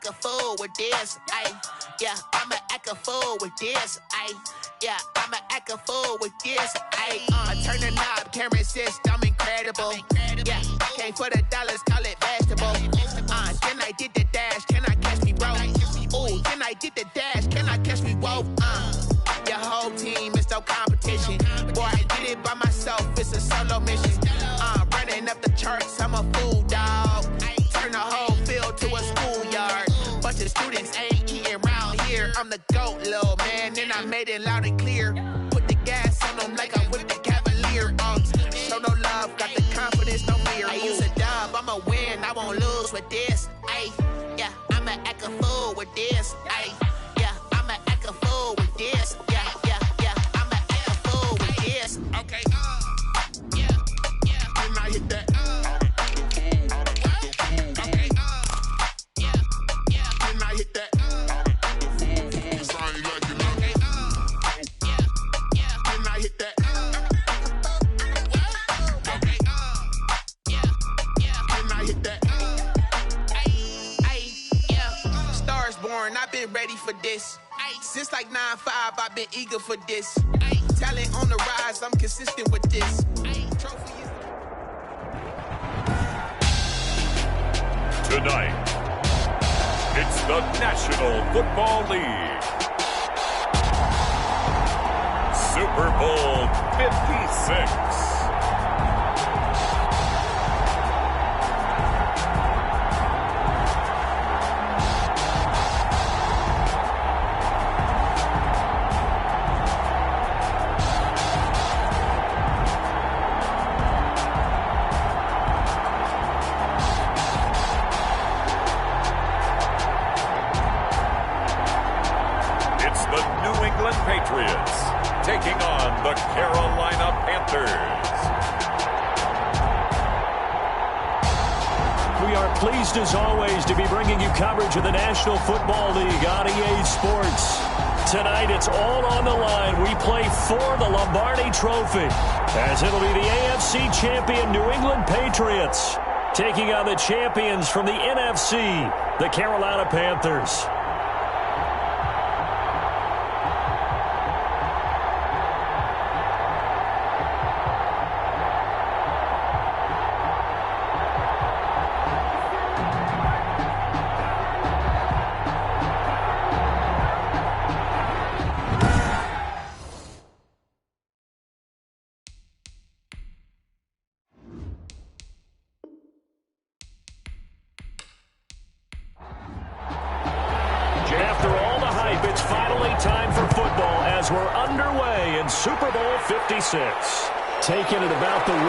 act a fool with this. Yeah, I'ma act a fool with this. Yeah, I'ma act a fool with this. Turn the knob, camera assist, I'm incredible. Yeah, came for the dollars, call it vegetable. Then I did the dash, can I catch me, bro? Ooh, then I did the dash, can I catch me, whoa? Your whole team is no competition. Boy, I did it by myself, it's a solo mission. Running up the charts, I'm a fool, dog. Turn the whole field to a schoolyard. Bunch of students ain't eating round here. I'm the GOAT, little man, and I made it loud and clear. Put the gas on them like I'm with the Cavalier. Show no love, got the confidence, no fear. I use a dub, I'ma win, I won't lose with this. Yeah, I'ma act a fool with this. Yeah, I'ma act a fool with this. Yeah, I'ma act a fool with this. Okay, can I hit that? Okay, can I hit that? Sorry, like you know. Okay, can I hit that? Okay, can I hit that? Stars born, I've been ready for this. Since like 9-5, I've been eager for this. Talent on the rise, I'm consistent with this. Trophy is... Tonight, it's the National Football League. Super Bowl 56. Patriots taking on the Carolina Panthers. We are pleased as always to be bringing you coverage of the National Football League on EA Sports. Tonight it's all on the line. We play for the Lombardi Trophy, as it'll be the AFC champion New England Patriots taking on the champions from the NFC, the Carolina Panthers. After all the hype, it's finally time for football as we're underway in Super Bowl 56. Taking it about the 1.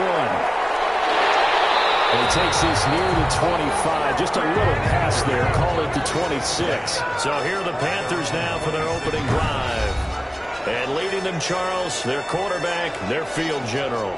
And he takes this near the 25. Just a little pass there. Call it the 26. So here are the Panthers now for their opening drive. And leading them, Charles, their quarterback, their field general.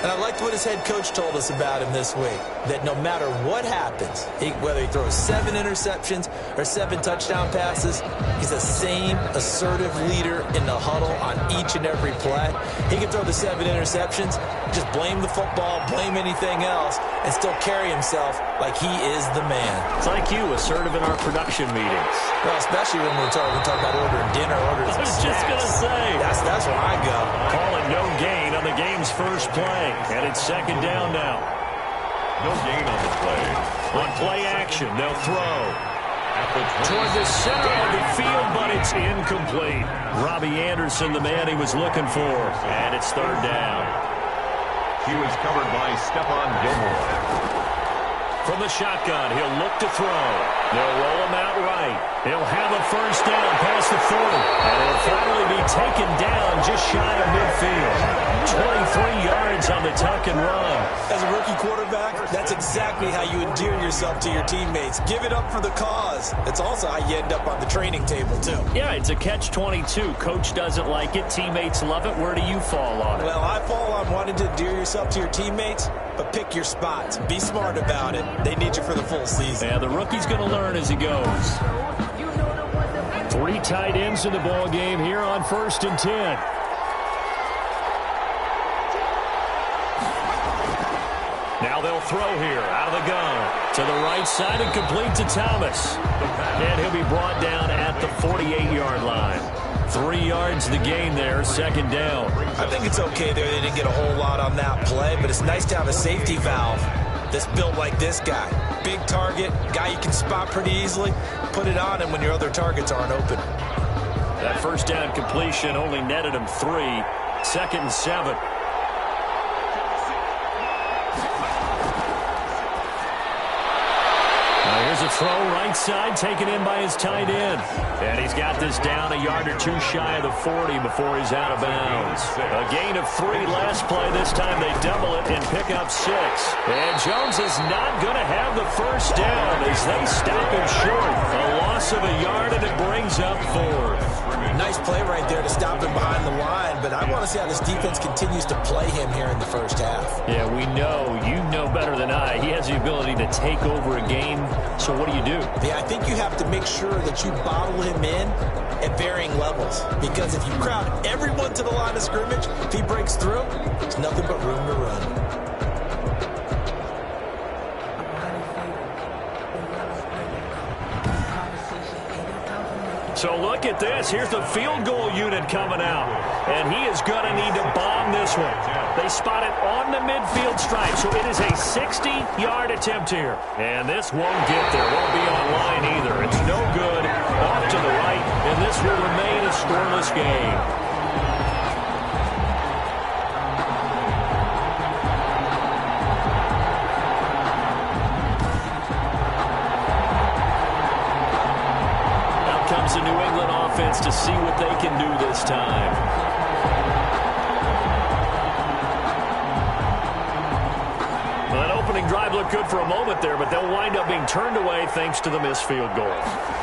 And I liked what his head coach told us about him this week, that no matter what happens, whether he throws 7 interceptions or 7 touchdown passes, he's the same assertive leader in the huddle on each and every play. He can throw the 7 interceptions, just blame the football, blame anything else, and still carry himself like he is the man. It's like you, assertive in our production meetings. Well, especially when we talk about ordering dinner, ordering I was snacks. just going to say. That's where I go. Call it no gain on the game's first play. And it's second down now. No gain on the play. On play action, they'll throw. Toward the center of the field, but it's incomplete. Robbie Anderson, the man he was looking for. And it's third down. He was covered by Stephon Gilmore. From the shotgun, he'll look to throw. They'll roll him out right. He'll have a first down past the 40. And he'll finally be taken down just shy of midfield. 23 yards on the tuck and run. As a rookie quarterback, that's exactly how you endear yourself to your teammates. Give it up for the cause. It's also how you end up on the training table, too. Yeah, it's a catch-22. Coach doesn't like it. Teammates love it. Where do you fall on it? Well, I fall on wanting to endear yourself to your teammates, but pick your spots. Be smart about it. They need you for the full season. Yeah, the rookie's going to learn as he goes. 3 tight ends in the ball game here on 1st and 10. Now they'll throw here out of the gun to the right side and complete to Thomas. And he'll be brought down at the 48-yard line. 3 yards the gain there, second down. I think it's okay there. They didn't get a whole lot on that play, but it's nice to have a safety valve that's built like this guy. Big target, guy you can spot pretty easily. Put it on him when your other targets aren't open. That first down completion only netted him 3. 2nd and 7. Here's a throw right side taken in by his tight end. And he's got this down a yard or two shy of the 40 before he's out of bounds. A gain of 3 last play. This time they double it and pick up 6. And Jones is not going to have the first down as they stop him short. A loss of a yard and it brings up 4. Nice play right there to stop him behind the line, but I want to see how this defense continues to play him here in the first half. Yeah, we know. You know better than I. He has the ability to take over a game. So what do you do? Yeah, I think you have to make sure that you bottle him in at varying levels. Because if you crowd everyone to the line of scrimmage, if he breaks through, there's nothing but room to run. So look at this. Here's the field goal unit coming out. And he is going to need to bomb this one. They spot it on the midfield stripe. So it is a 60-yard attempt here. And this won't get there. Won't be on line either. It's no good. Off to the right. And this will remain a scoreless game. The New England offense to see what they can do this time. Well, that opening drive looked good for a moment there, but they'll wind up being turned away thanks to the missed field goal.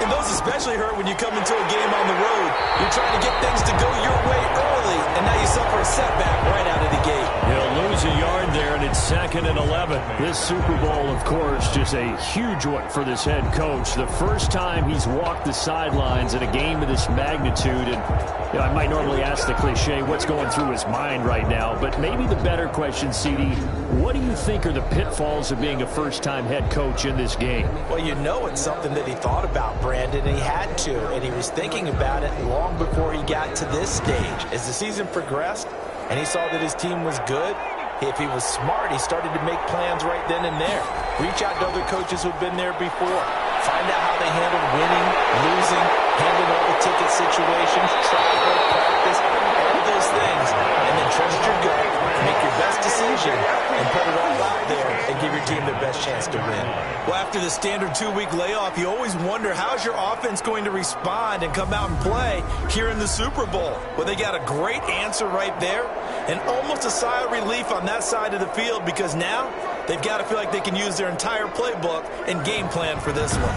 And those especially hurt when you come into a game on the road. You're trying to get things to go your way early, and now you suffer a setback right out of the gate. He'll lose a yard there, and it's 2nd and 11. This Super Bowl, of course, just a huge one for this head coach. The first time he's walked the sidelines in a game of this magnitude, and you know, I might normally ask the cliche, what's going through his mind right now, but maybe the better question, CD, what do you think are the pitfalls of being a first-time head coach in this game? Well, you know it's something that he thought about, Brandon, and he had to, and he was thinking about it long before he got to this stage. As the season progressed, and he saw that his team was good, if he was smart, he started to make plans right then and there. Reach out to other coaches who've been there before. Find out how they handled winning, losing, handled all the ticket situations, travel, practice, all those things. And then trust your gut, make your best decision, and put it all out there and give your team the best chance to win. Well, after the standard 2-week layoff, you always wonder, how's your offense going to respond and come out and play here in the Super Bowl? Well, they got a great answer right there, and almost a sigh of relief on that side of the field, because now they've got to feel like they can use their entire playbook and game plan for this one.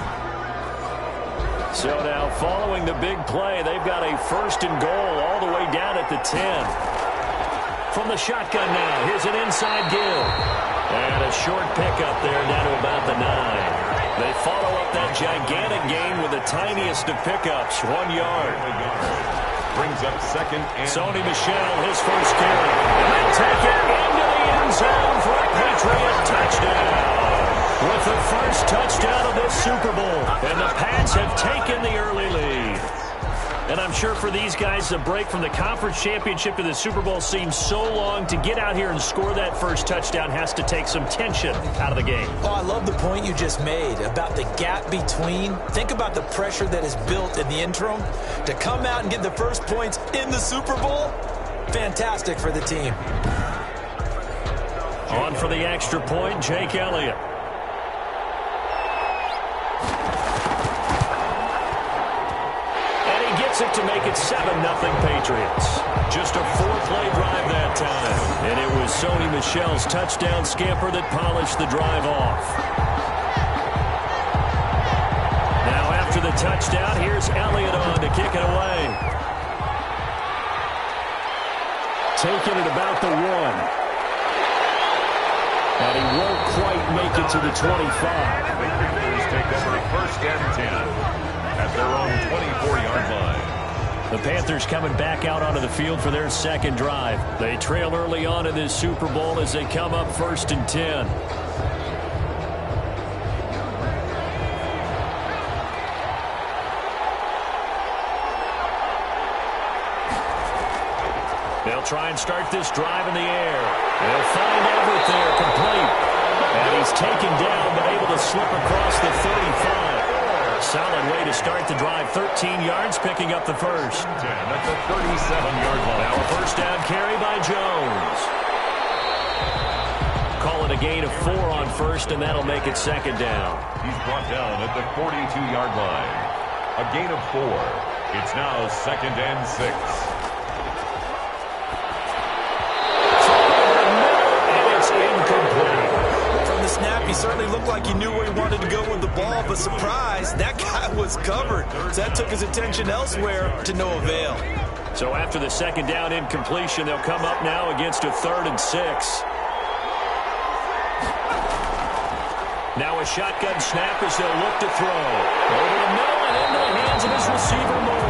So now, following the big play, they've got a 1st and goal all the way down at the 10. From the shotgun now, here's an inside give. And a short pickup there down to about the 9. They follow up that gigantic gain with the tiniest of pickups, 1 yard. Brings up 2nd and... Sony Michel, his first carry. And they'll take it into the end zone for a Patriot touchdown. With the first touchdown of this Super Bowl. And the Pats have taken the early lead. And I'm sure for these guys, the break from the conference championship to the Super Bowl seems so long. To get out here and score that first touchdown has to take some tension out of the game. Oh, I love the point you just made about the gap between. Think about the pressure that is built in the interim. To come out and get the first points in the Super Bowl, fantastic for the team. On for the extra point, Jake Elliott. It to make it 7-0 Patriots. Just a 4-play drive that time. And it was Sony Michel's touchdown scamper that polished the drive off. Now after the touchdown, here's Elliott on to kick it away. Taking it about the 1. And he won't quite make it to the 25. Patriots take over 1st and 10 at their own 24-yard line. The Panthers coming back out onto the field for their second drive. They trail early on in this Super Bowl as they come up 1st and 10. They'll try and start this drive in the air. They'll find Everett there, complete. And he's taken down, but able to slip across the 35. Solid way to start the drive. 13 yards, picking up the first. 10 at the 37-yard line. Now a first down carry by Jones. Call it a gain of 4 on first, and that'll make it second down. He's brought down at the 42-yard line. A gain of 4. It's now 2nd and 6. From the snap, he certainly looked like he knew where he wanted to go with the ball, but surprise, that guy was covered. So that took his attention elsewhere to no avail. So after the second down incompletion, they'll come up now against a 3rd and 6. Now a shotgun snap as they'll look to throw. Over the middle and into the hands of his receiver, Moore.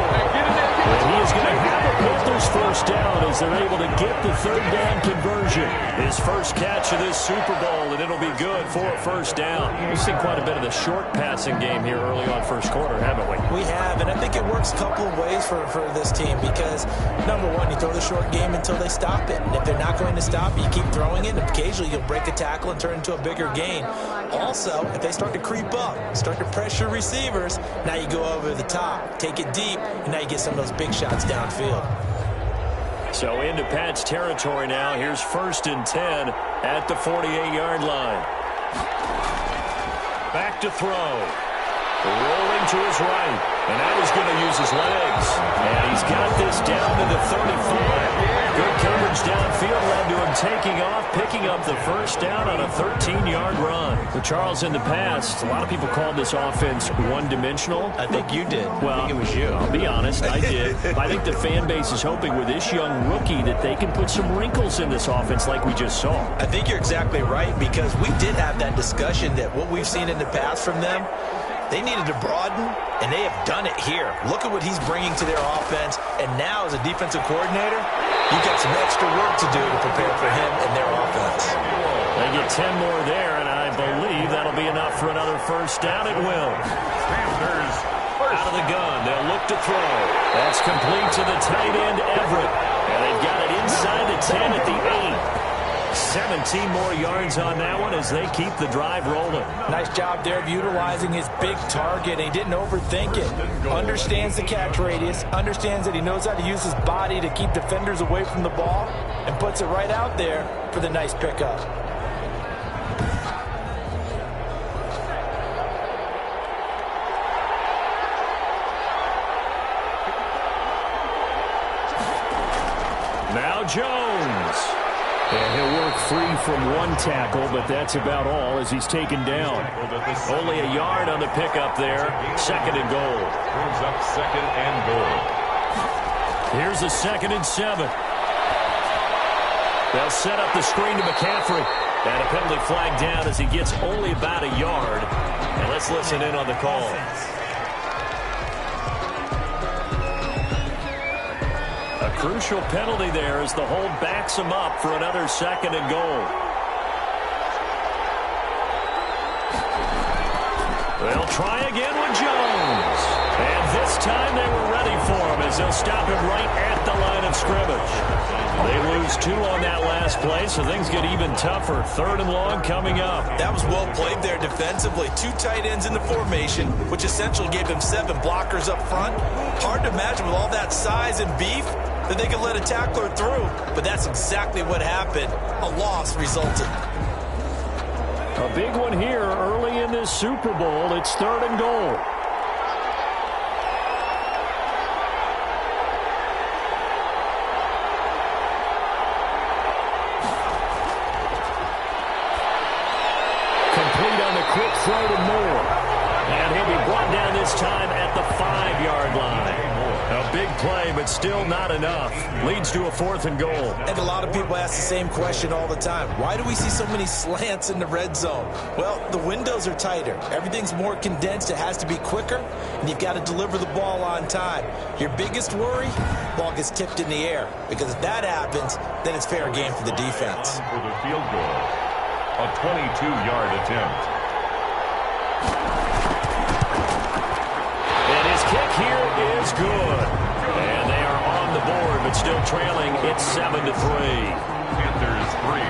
And he is going to have a Panthers first down as they're able to get the 3rd down conversion. His first catch of this Super Bowl, and it'll be good for a first down. We've seen quite a bit of the short passing game here early on first quarter, haven't we? We have, and I think it works a couple of ways for this team because, number one, you throw the short game until they stop it. And if they're not going to stop it, you keep throwing it, and occasionally you'll break a tackle and turn into a bigger gain. Also, if they start to creep up, start to pressure receivers, now you go over the top, take it deep, and now you get some of those big shots downfield. So into Pat's territory now. Here's 1st and 10 at the 48-yard line. Back to throw. Rolling to his right. And now he's going to use his legs. And he's got this down to the 35. Good coverage downfield led to him taking off, picking up the first down on a 13-yard run. But Charles, in the past, a lot of people called this offense one-dimensional. I think you did. Well, I think it was you. I'll be honest, I did. I think the fan base is hoping with this young rookie that they can put some wrinkles in this offense like we just saw. I think you're exactly right because we did have that discussion that what we've seen in the past from them, they needed to broaden, and they have done it here. Look at what he's bringing to their offense, and now as a defensive coordinator, you've got some extra work to do to prepare for him and their offense. They get 10 more there, and I believe that'll be enough for another first down. It will. Panthers Out of the gun, they'll look to throw. That's complete to the tight end, Everett. And they've got it inside the 10 at the 8. 17 more yards on that one as they keep the drive rolling. Nice job there of utilizing his big target. He didn't overthink it. Understands the catch radius. Understands that he knows how to use his body to keep defenders away from the ball. And puts it right out there for the nice pickup. Now Jones. And he'll work free from one tackle, but that's about all as he's taken down. Only a yard on the pickup there. 2nd and goal. brings up 2nd and goal. Here's a 2nd and 7. They'll set up the screen to McCaffrey. And a penalty flag down as he gets only about a yard. And let's listen in on the call. A crucial penalty there as the hold backs him up for another 2nd and goal. They'll try again with Jones. And this time they were ready for him as they'll stop him right at the line of scrimmage. They lose 2 on that last play, so things get even tougher. 3rd and long coming up. That was well played there defensively. 2 tight ends in the formation, which essentially gave them 7 blockers up front. Hard to imagine with all that size and beef that they could let a tackler through. But that's exactly what happened. A loss resulted. A big one here early in this Super Bowl. It's 3rd and goal. Complete on the quick throw to Moore. And he'll be brought down this time at the 5-yard line. A big play, but still not enough. Leads to a 4th and goal. And a lot of people ask the same question all the time. Why do we see so many slants in the red zone? Well, the windows are tighter. Everything's more condensed. It has to be quicker, and you've got to deliver the ball on time. Your biggest worry? Ball gets tipped in the air, because if that happens, then it's fair game for the defense. For the field goal, a 22-yard attempt. And his kick here is good. And they are on the board, but still trailing. It's 7-3. Panthers 3.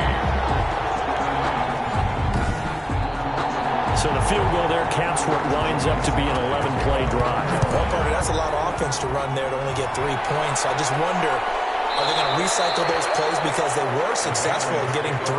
So the field goal there caps what winds up to be an 11-play drive. Well, Parker, that's a lot of offense to run there to only get 3 points. I just wonder, are they going to recycle those plays because they were successful in getting 3?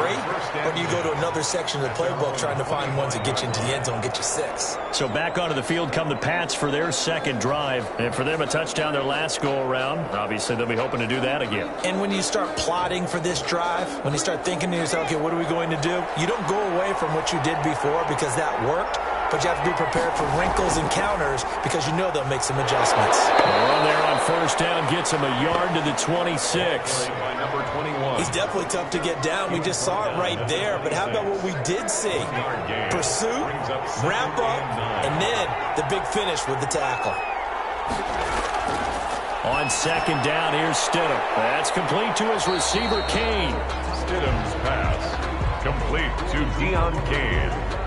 Or do you go to another section of the playbook trying to find ones that get you into the end zone, get you 6? So back onto the field come the Pats for their second drive. And for them, a touchdown their last go-around. Obviously, they'll be hoping to do that again. And when you start plotting for this drive, when you start thinking to yourself, okay, what are we going to do? You don't go away from what you did before because that worked. But you have to be prepared for wrinkles and counters because you know they'll make some adjustments. The run there on 1st down gets him a yard to the 26. By number 21. He's definitely tough to get down. We just saw it right there. But how about what we did see? Pursuit, wrap up, and then the big finish with the tackle. On 2nd down, here's Stidham. That's complete to his receiver, Kane. Stidham's pass complete to Deion Kane.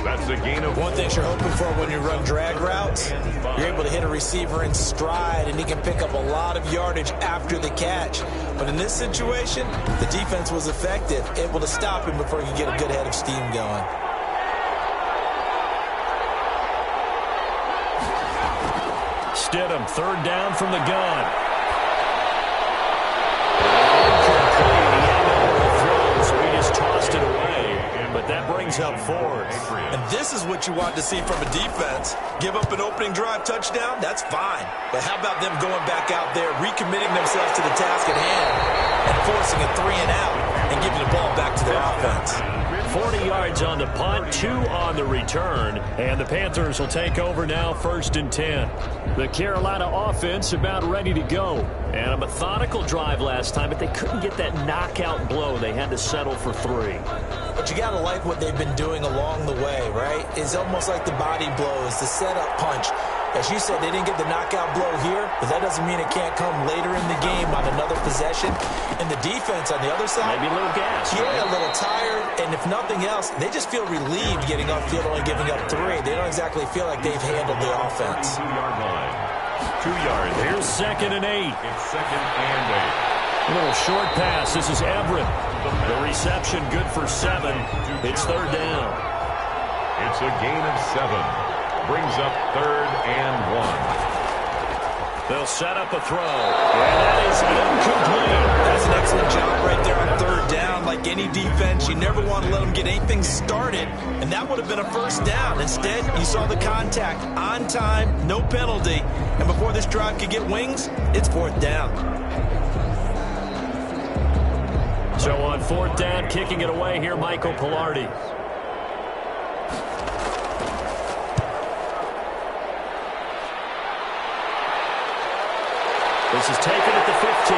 That's a gain of 1 thing you're hoping for when you run drag routes, you're able to hit a receiver in stride, and he can pick up a lot of yardage after the catch. But in this situation, the defense was effective, able to stop him before he could get a good head of steam going. Stidham, 3rd down from the gun. So he just tossed it away, but that brings up 4th. And this is what you want to see from a defense. Give up an opening drive touchdown, that's fine. But how about them going back out there, recommitting themselves to the task at hand, and forcing a 3 and out, and giving the ball back to their offense. 40 yards on the punt, 2 on the return, and the Panthers will take over now 1st and 10. The Carolina offense about ready to go. And a methodical drive last time, but they couldn't get that knockout blow. They had to settle for 3. But you got to like what they've been doing along the way, right? It's almost like the body blows, the setup punch. As you said, they didn't get the knockout blow here, but that doesn't mean it can't come later in the game on another possession. And the defense on the other side, maybe a little gas. Yeah, a little tired. And if nothing else, they just feel relieved getting off field, only giving up 3. They don't exactly feel like they've handled the offense. 2-yard line. 2 yards. Here's 2nd and 8. It's 2nd and 8. A little short pass. This is Everett. The reception good for 7. It's 3rd down. It's a gain of 7. Brings up 3rd and 1. They'll set up a throw. And that is incomplete. That's an excellent job right there on 3rd down. Like any defense, you never want to let them get anything started. And that would have been a 1st down. Instead, you saw the contact on time, no penalty. And before this drive could get wings, it's 4th down. So on 4th down, kicking it away here, Michael Pilardi. This is taken at the 15.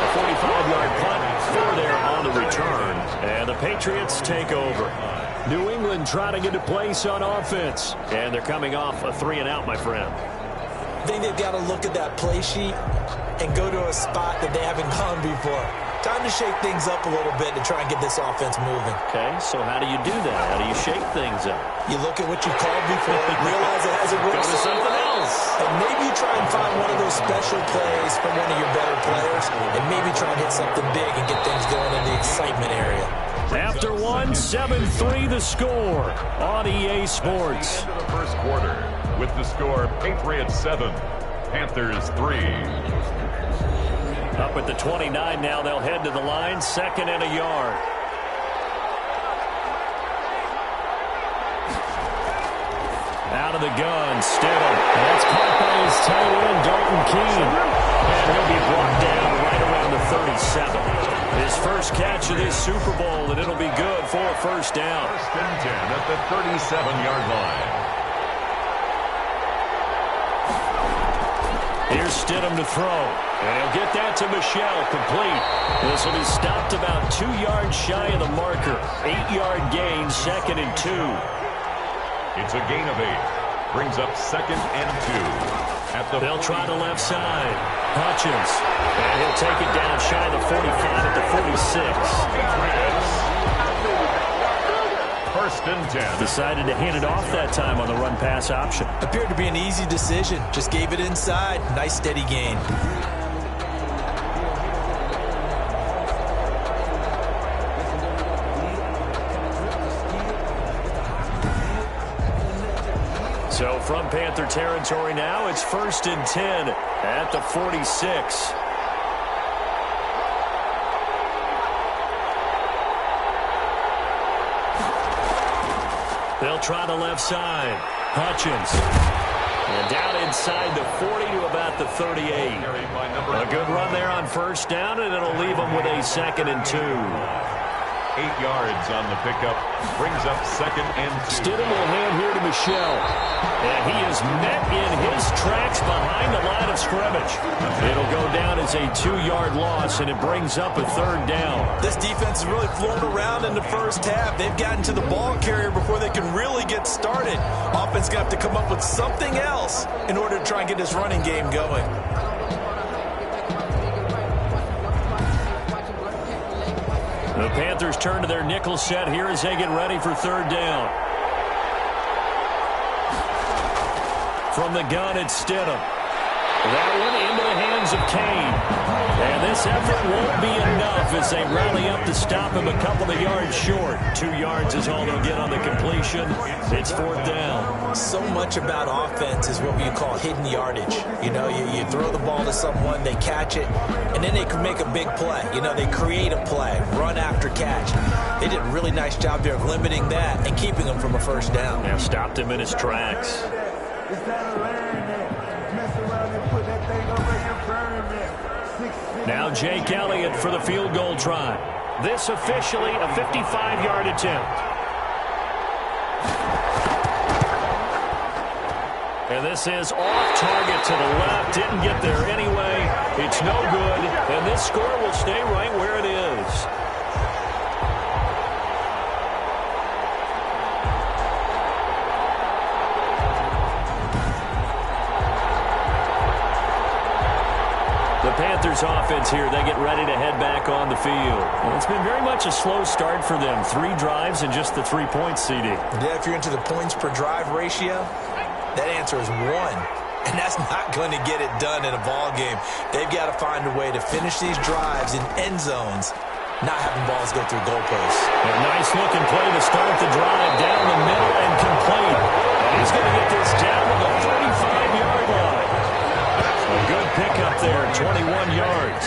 A 45-yard punt, 4 there on the return. And the Patriots take over. New England trying to get a place on offense. And they're coming off a 3 and out, my friend. I think they've got to look at that play sheet and go to a spot that they haven't gone before. Time to shake things up a little bit to try and get this offense moving. Okay, so how do you do that? How do you shake things up? You look at what you called before, realize it hasn't worked. Go to something else. And maybe you try and find one of those special plays from one of your better players, and maybe try and hit something big and get things going in the excitement area. After 1, 7-3 the score on EA Sports. Into the first quarter with the score Patriots 7, Panthers 3. Up at the 29 now, they'll head to the line, 2nd and a yard. Out of the gun, Stidham. That's caught by his tight end, Dalton Keene. And he'll be brought down right around the 37. His first catch of this Super Bowl, and it'll be good for a 1st down. 1st and 10 at the 37-yard line. Here's Stidham to throw. And he'll get that to Michelle, complete. This will be stopped about 2 yards shy of the marker. 8-yard gain, 2nd and 2. It's a gain of 8. Brings up 2nd and 2. They'll try the left side. Hutchins. And he'll take it down shy of the 45 at the 46. First and 10. Decided to hand it off that time on the run-pass option. Appeared to be an easy decision. Just gave it inside. Nice steady gain. So from Panther territory now, it's 1st and 10 at the 46. They'll try the left side. Hutchins. And down inside the 40 to about the 38. A good run there on 1st down, and it'll leave them with a 2nd and 2. 8 yards on the pickup. Brings up 2nd and 2. Stidham will hand here to Michelle. And he is met in his tracks behind the line of scrimmage. It'll go down as a 2-yard loss, and it brings up a 3rd down. This defense is really flown around in the first half. They've gotten to the ball carrier before they can really get started. Offense going to have to come up with something else in order to try and get this running game going. The Panthers turn to their nickel set here as they get ready for 3rd down. From the gun, it's Stidham. That one into the hands of Kane. And this effort won't be enough as they rally up to stop him a couple of yards short. 2 yards is all they'll get on the completion. It's 4th down. So much about offense is what we call hidden yardage. You know, you throw the ball to someone, they catch it, and then they can make a big play. You know, they create a play, run after catch. They did a really nice job there of limiting that and keeping him from a 1st down. Yeah, stopped him in his tracks. Now Jake Elliott for the field goal try. This officially a 55-yard attempt. And this is off target to the left. Didn't get there anyway. It's no good. And this score will stay right where it is. The Panthers offense here, they get ready to head back on the field. Well, it's been very much a slow start for them. 3 drives and just the 3-point CD. Yeah, if you're into the points per drive ratio, that answer is 1. And that's not going to get it done in a ball game. They've got to find a way to finish these drives in end zones, not having balls go through goalposts. A nice-looking play to start the drive down the middle and complete. And he's going to get this down to the 35-yard line. A good pickup there, 21 yards.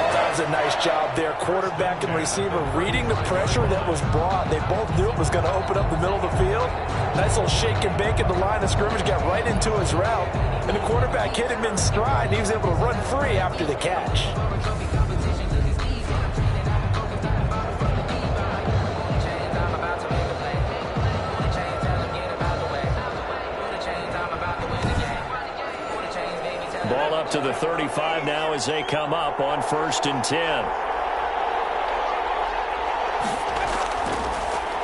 Oh, that was a nice job there. Quarterback and receiver reading the pressure that was brought. They both knew it was going to open up the middle of the field. Nice little shake and bake at the line of scrimmage, got right into his route. And the quarterback hit him in stride, and he was able to run free after the catch. Ball up to the 35 now as they come up on 1st and 10.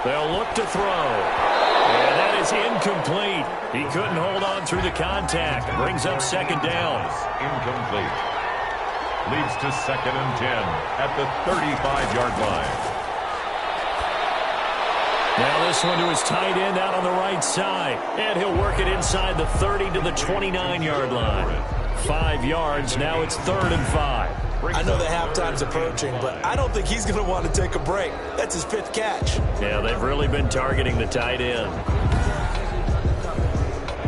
They'll look to throw. And that is incomplete. He couldn't hold on through the contact. Brings up 2nd down. Incomplete. Leads to 2nd and 10 at the 35-yard line. Now this one to his tight end out on the right side. And he'll work it inside the 30 to the 29-yard line. 5 yards. Now it's 3rd and 5. I know the halftime's approaching, but I don't think he's going to want to take a break. That's his 5th catch. Yeah, they've really been targeting the tight end.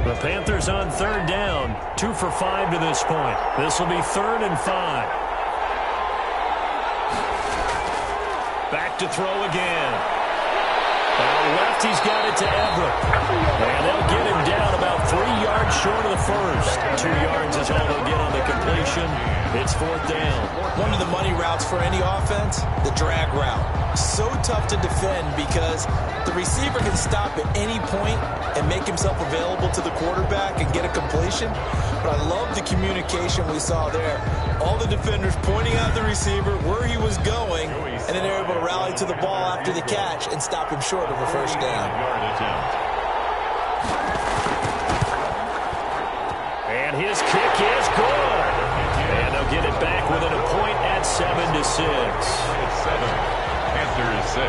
The Panthers on 3rd down. 2 for 5 to this point. This will be 3rd and 5. Back to throw again. Left, he's got it to Everett. And they'll get him down about 3 yards short of the first. 2 yards is all they'll get on the completion. It's 4th down. One of the money routes for any offense, the drag route. So tough to defend because the receiver can stop at any point and make himself available to the quarterback and get a completion. But I love the communication we saw there. All the defenders pointing out the receiver, where he was going, and then they're able to rally to the ball after the catch and stop him short of a first down. And his kick is good. And they'll get it back within a point at 7-6. 7. Panthers 6.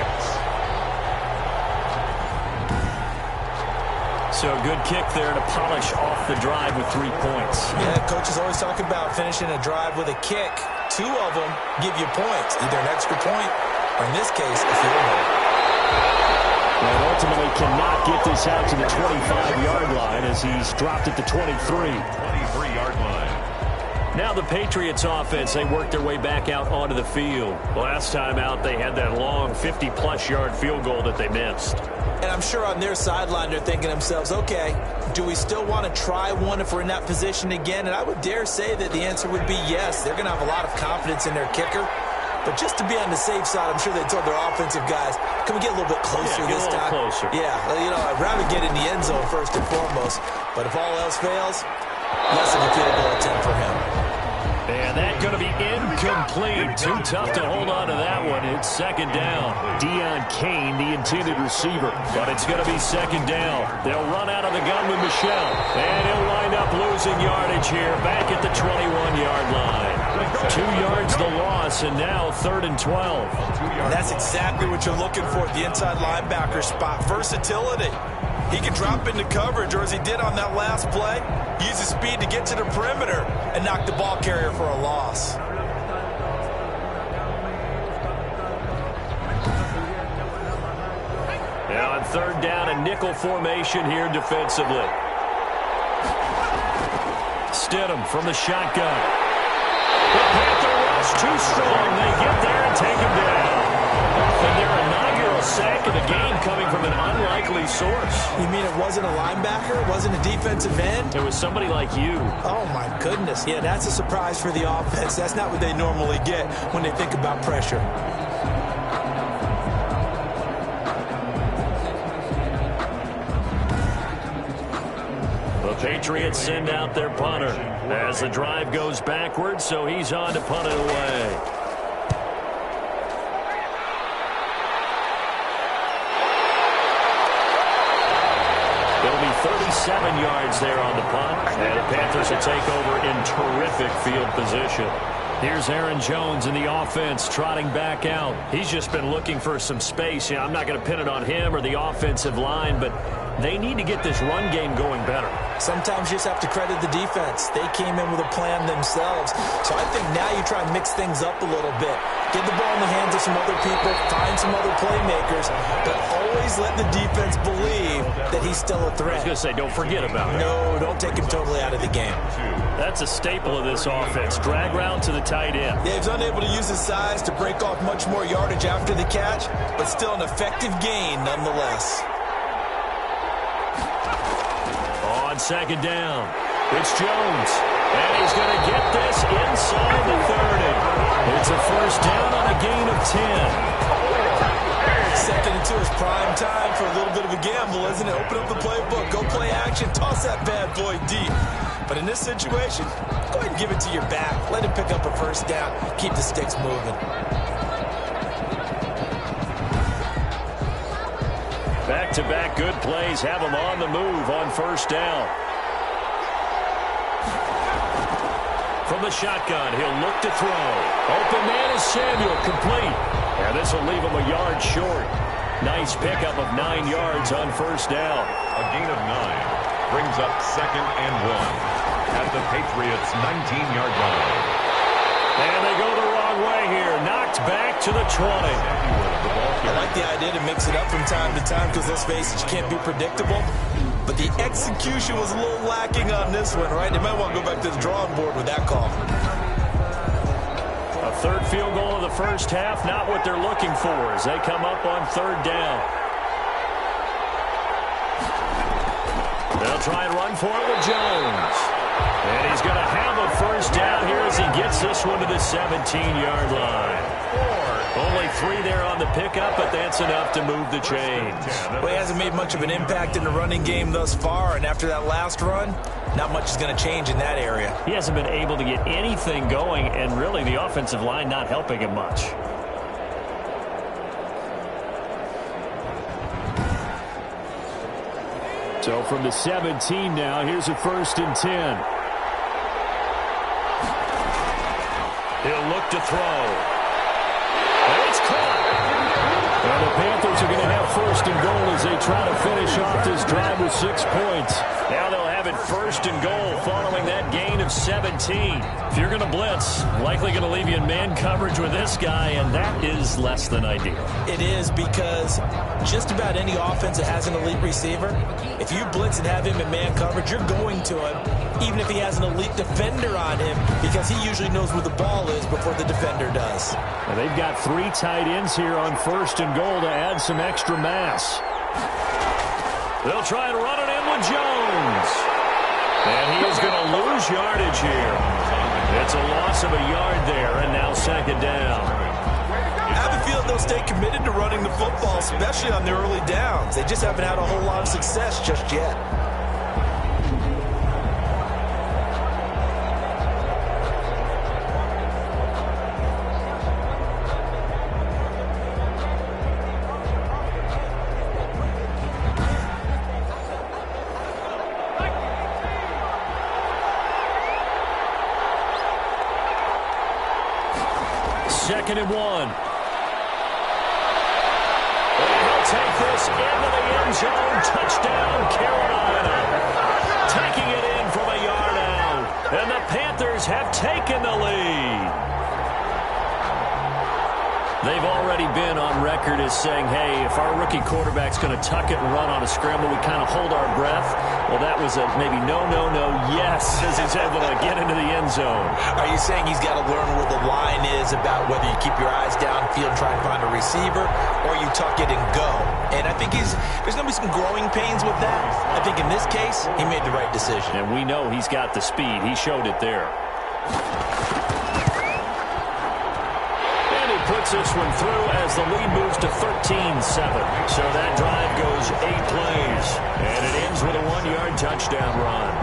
So a good kick there to polish off the drive with 3 points. Yeah, coaches always talk about finishing a drive with a kick. 2 of them give you points, either an extra point or, in this case, a field goal. And ultimately cannot get this out to the 25-yard line as he's dropped at the 23. 23-yard line. Now the Patriots offense, they worked their way back out onto the field. Last time out, they had that long 50-plus yard field goal that they missed. And I'm sure on their sideline they're thinking to themselves, okay, do we still want to try one if we're in that position again? And I would dare say that the answer would be yes. They're going to have a lot of confidence in their kicker. But just to be on the safe side, I'm sure they told their offensive guys, can we get a little bit closer this time? Closer. Yeah, I'd rather get in the end zone first and foremost. But if all else fails, less of a field goal attempt for him. And that's going to be incomplete. Too tough to hold on to that one. It's 2nd down. Deion Kane, the intended receiver. But it's going to be 2nd down. They'll run out of the gun with Michel. And he'll wind up losing yardage here back at the 21-yard line. 2 yards the loss, and now 3rd and 12. And that's exactly what you're looking for at the inside linebacker spot. Versatility. He can drop into coverage, or as he did on that last play, use his speed to get to the perimeter and knock the ball carrier for a loss. Now on 3rd down, a nickel formation here defensively. Stidham from the shotgun. The Panther rush too strong. They get there and take him down. And their inaugural sack of the game coming from an unlikely source. You mean it wasn't a linebacker? It wasn't a defensive end? It was somebody like you. Oh, my goodness. Yeah, that's a surprise for the offense. That's not what they normally get when they think about pressure. The Patriots send out their punter as the drive goes backwards, so he's on to punt it away. It'll be 37 yards there on the punt, and the Panthers will take over in terrific field position. Here's Aaron Jones in the offense trotting back out. He's just been looking for some space. Yeah, I'm not going to pin it on him or the offensive line, but they need to get this run game going better. Sometimes you just have to credit the defense. They came in with a plan themselves. So I think now you try and mix things up a little bit. Get the ball in the hands of some other people, find some other playmakers, but always let the defense believe that he's still a threat. I was going to say, don't forget about it. No, don't take him totally out of the game. That's a staple of this offense. Drag route to the tight end. Yeah, he's unable to use his size to break off much more yardage after the catch, but still an effective gain nonetheless. On 2nd down, it's Jones. And he's going to get this inside the 30. It's a first down on a gain of 10. 2nd and 2 is prime time for a little bit of a gamble, isn't it? Open up the playbook, go play action, toss that bad boy deep. But in this situation, go ahead and give it to your back. Let him pick up a first down. Keep the sticks moving. Back-to-back good plays have him on the move on first down. From the shotgun, he'll look to throw. Open man is Samuel, complete. And this will leave him a yard short. Nice pickup of 9 yards on first down. A gain of 9 brings up 2nd and 1 at the Patriots' 19-yard line. And they go the wrong way here. Knocked back to the 20. I like the idea to mix it up from time to time because, let's face it, you can't be predictable. But the execution was a little lacking on this one, right? They might want to go back to the drawing board with that call. A 3rd field goal of the first half, not what they're looking for as they come up on 3rd down. They'll They'll try and run for it with Jones. And he's going to have a first down here as he gets this one to the 17-yard line. Only 3 there on the pickup, but that's enough to move the chains. Well, he hasn't made much of an impact in the running game thus far, and after that last run, not much is going to change in that area. He hasn't been able to get anything going, and really the offensive line not helping him much. So from the 17 now, here's a 1st and 10. He'll look to throw. And it's caught. And the Panthers are going to have 1st and goal as they try to finish off this drive with 6 points. Now they'll have it 1st and goal following that gain of 17. If you're going to blitz, likely going to leave you in man coverage with this guy, and that is less than ideal. It is, because just about any offense that has an elite receiver, if you blitz and have him in man coverage, you're going to him, even if he has an elite defender on him, because he usually knows where the ball is before the defender does. And they've got 3 tight ends here on 1st and goal to add some extra mass. They'll try and run it in with Jones. And he is going to lose yardage here. It's a loss of a yard there, and now 2nd down. I have a feeling they'll stay committed to running the football, especially on their early downs. They just haven't had a whole lot of success just yet. Second and 1. And he'll take this into the end zone. Touchdown, Carolina. Taking it in from a yard out. And the Panthers have taken the lead. They've already been on record as saying, hey, if our rookie quarterback's going to tuck it and run on a scramble, we kind of hold our breath. Well, that was a maybe no, yes, as he's able to get into the end zone. Are you saying he's got to learn where the line is about whether you keep your eyes downfield and try and find a receiver, or you tuck it and go? And I think there's going to be some growing pains with that. I think in this case, he made the right decision. And we know he's got the speed. He showed it there. Puts this one through as the lead moves to 13-7. So that drive goes 8 plays. And it ends with a 1-yard touchdown run.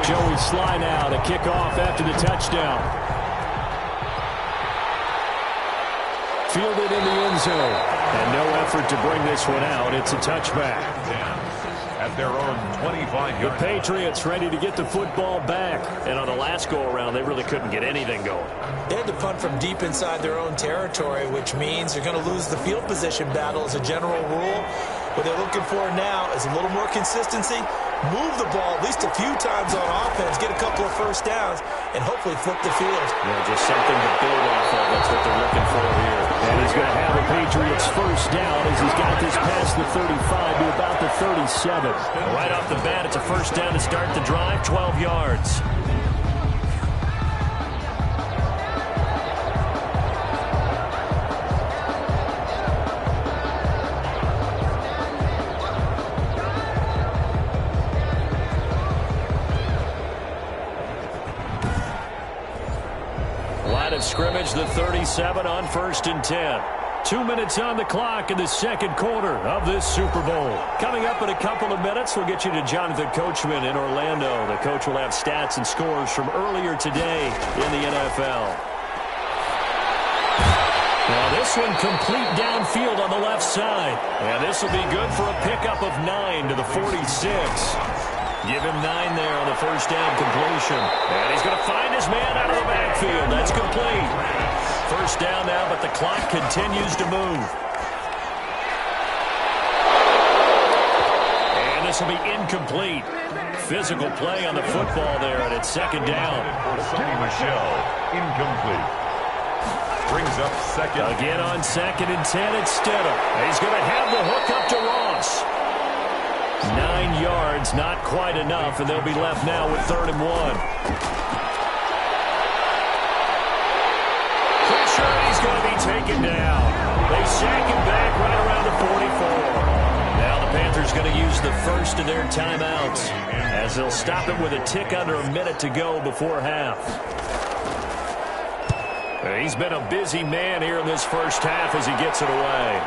Joey Sly now to kick off after the touchdown. Fielded in the end zone. And no effort to bring this one out. It's a touchback. At their own 25-yard. The Patriots ready to get the football back. And on the last go-around, they really couldn't get anything going. They had to punt from deep inside their own territory, which means they're going to lose the field position battle as a general rule. What they're looking for now is a little more consistency, move the ball at least a few times on offense, get a couple of first downs, and hopefully flip the field. Yeah, just something to build off of. That's what they're looking for here. And he's going to have the Patriots first down as he's got this past the 35 to about the 37. Right off the bat, it's a first down to start the drive, 12 yards. Line of scrimmage, the 37 on 1st and 10. 2 minutes on the clock in the second quarter of this Super Bowl. Coming up in a couple of minutes, we'll get you to Jonathan Coachman in Orlando. The coach will have stats and scores from earlier today in the NFL. Now this one complete downfield on the left side. And this will be good for a pickup of 9 to the 46. Give him 9 there on the first down completion. And he's going to find his man out of the backfield. That's complete. First down now, but the clock continues to move. And this will be incomplete. Physical play on the football there, and it's second down. Sonny Michel, incomplete. Brings up second. Again on 2nd and 10, it's Stidham. He's going to have the hook up to Ross. 9 yards, not quite enough, and they'll be left now with 3rd and 1. Pressure, he's going to be taken down. They sack him back right around the 44. Now the Panthers going to use the first of their timeouts as they'll stop it with a tick under a minute to go before half. He's been a busy man here in this first half as he gets it away.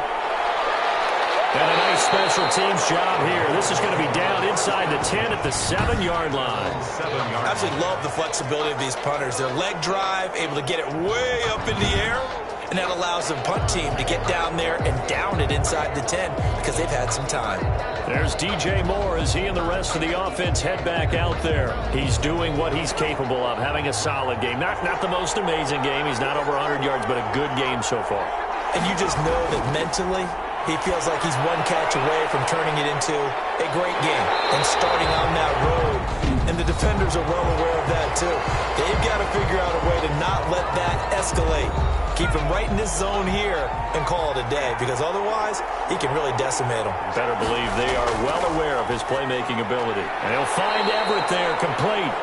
And a nice special teams job here. This is going to be down inside the 10 at the 7-yard line. I absolutely love the flexibility of these punters. Their leg drive, able to get it way up in the air, and that allows the punt team to get down there and down it inside the 10 because they've had some time. There's DJ Moore as he and the rest of the offense head back out there. He's doing what he's capable of, having a solid game. Not the most amazing game. He's not over 100 yards, but a good game so far. And you just know that mentally, he feels like he's one catch away from turning it into a great game and starting on that road. And the defenders are well aware of that, too. They've got to figure out a way to not let that escalate. Keep him right in this zone here and call it a day, because otherwise he can really decimate them. Better believe they are well aware of his playmaking ability. And he'll find Everett there complete.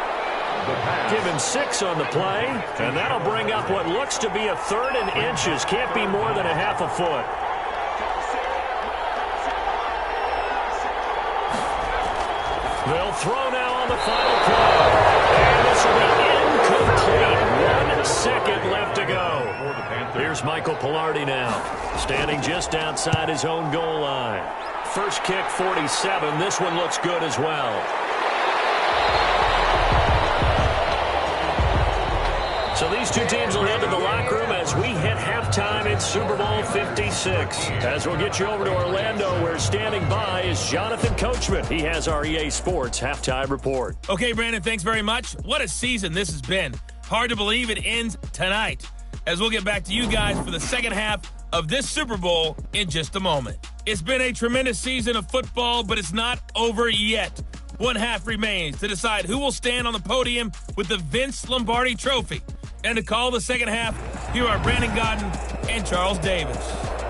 Give him 6 on the play, and that'll bring up what looks to be a 3rd and inches. Can't be more than a half a foot. They'll throw now on the final play. And this will be incomplete. 1 second left to go. Here's Michael Pilardi now, standing just outside his own goal line. First kick, 47. This one looks good as well. So these two teams will head to the locker room as we hit halftime in Super Bowl 56. As we'll get you over to Orlando, where standing by is Jonathan Coachman. He has our EA Sports halftime report. Okay, Brandon, thanks very much. What a season this has been. Hard to believe it ends tonight, as we'll get back to you guys for the second half of this Super Bowl in just a moment. It's been a tremendous season of football, but it's not over yet. One half remains to decide who will stand on the podium with the Vince Lombardi Trophy. And to call the second half, here are Brandon Godden and Charles Davis.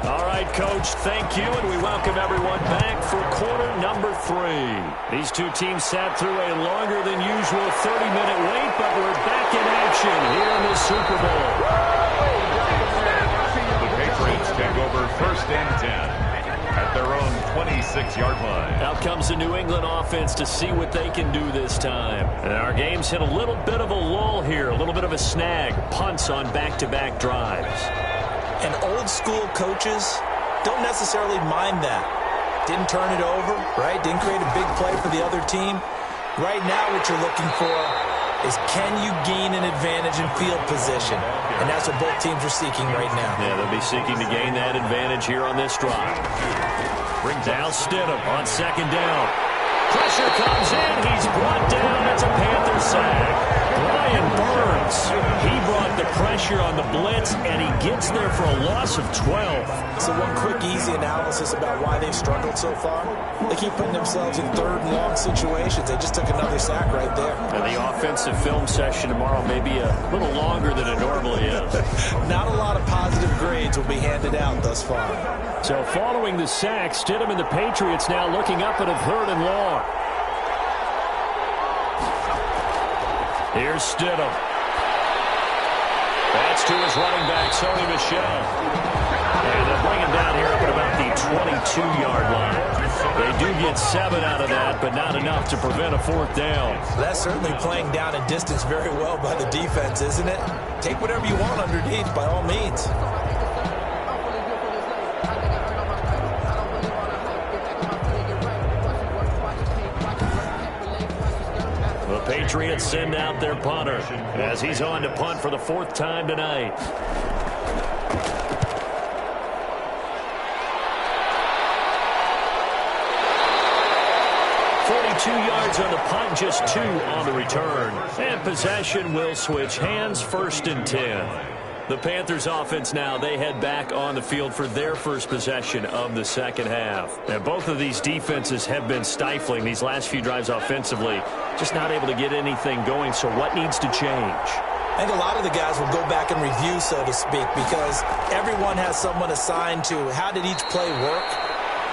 All right, Coach, thank you, and we welcome everyone back for quarter number 3. These two teams sat through a longer than usual 30-minute wait, but we're back in action here in the Super Bowl. The Patriots take over 1st and 10 at their own 26-yard line. Out comes the New England offense to see what they can do this time. And our game's hit a little bit of a lull here, a little bit of a snag. Punts on back-to-back drives. And old-school coaches don't necessarily mind that. Didn't turn it over, right? Didn't create a big play for the other team. Right now what you're looking for is, can you gain an advantage in field position? And that's what both teams are seeking right now. Yeah, they'll be seeking to gain that advantage here on this drive. Brings down Stidham on 2nd down. Pressure comes in. He's brought down. It's a Panther sack. Brian Burns, he brought the pressure on the blitz, and he gets there for a loss of 12. So one quick, easy analysis about why they've struggled so far. They keep putting themselves in 3rd and long situations. They just took another sack right there. And the offensive film session tomorrow may be a little longer than it normally is. Not a lot of positive grades will be handed out thus far. So following the sack, Stidham and the Patriots now looking up at a 3rd and long. Here's Stidham. That's to his running back, Sony Michel. And they'll bring him down here up at about the 22-yard line. They do get 7 out of that, but not enough to prevent a 4th down. That's certainly playing down in distance very well by the defense, isn't it? Take whatever you want underneath, by all means. The Patriots send out their punter as he's on to punt for the 4th time tonight. Two yards on the punt, just 2 on the return. And possession will switch hands, 1st and 10. The Panthers offense now, they head back on the field for their first possession of the second half. And both of these defenses have been stifling these last few drives offensively. Just not able to get anything going, so what needs to change? I think a lot of the guys will go back and review, so to speak, because everyone has someone assigned to how did each play work.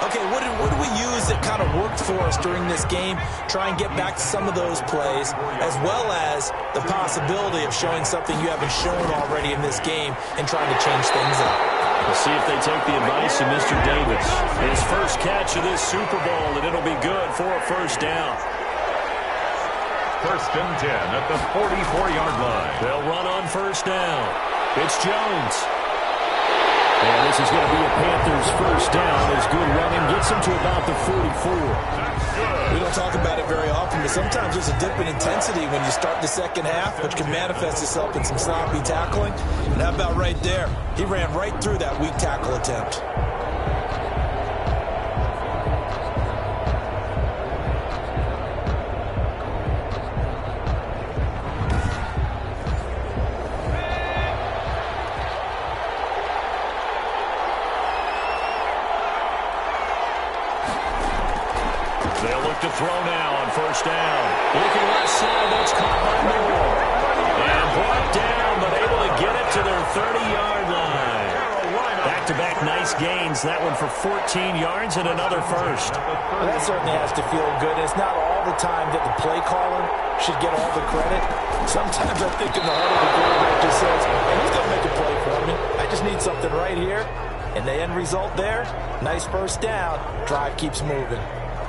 Okay, what do we use that kind of worked for us during this game? Try and get back to some of those plays, as well as the possibility of showing something you haven't shown already in this game and trying to change things up. We'll see if they take the advice of Mr. Davis. His first catch of this Super Bowl, and it'll be good for a first down. 1st and 10 at the 44-yard line. They'll run on first down. It's Jones. And this is going to be a Panthers first down as good running gets them to about the 44. We don't talk about it very often, but sometimes there's a dip in intensity when you start the second half, which can manifest itself in some sloppy tackling. And how about right there? He ran right through that weak tackle attempt. They'll look to throw now on first down. Looking left side, that's caught by Moore. And brought down, but able to get it to their 30-yard line. Back-to-back nice gains. That one for 14 yards and another first. Well, that certainly has to feel good. It's not all the time that the play caller should get all the credit. Sometimes I think in the heart of the quarterback just says, hey, he's going to make a play for me. I just need something right here. And the end result there, nice first down. Drive keeps moving.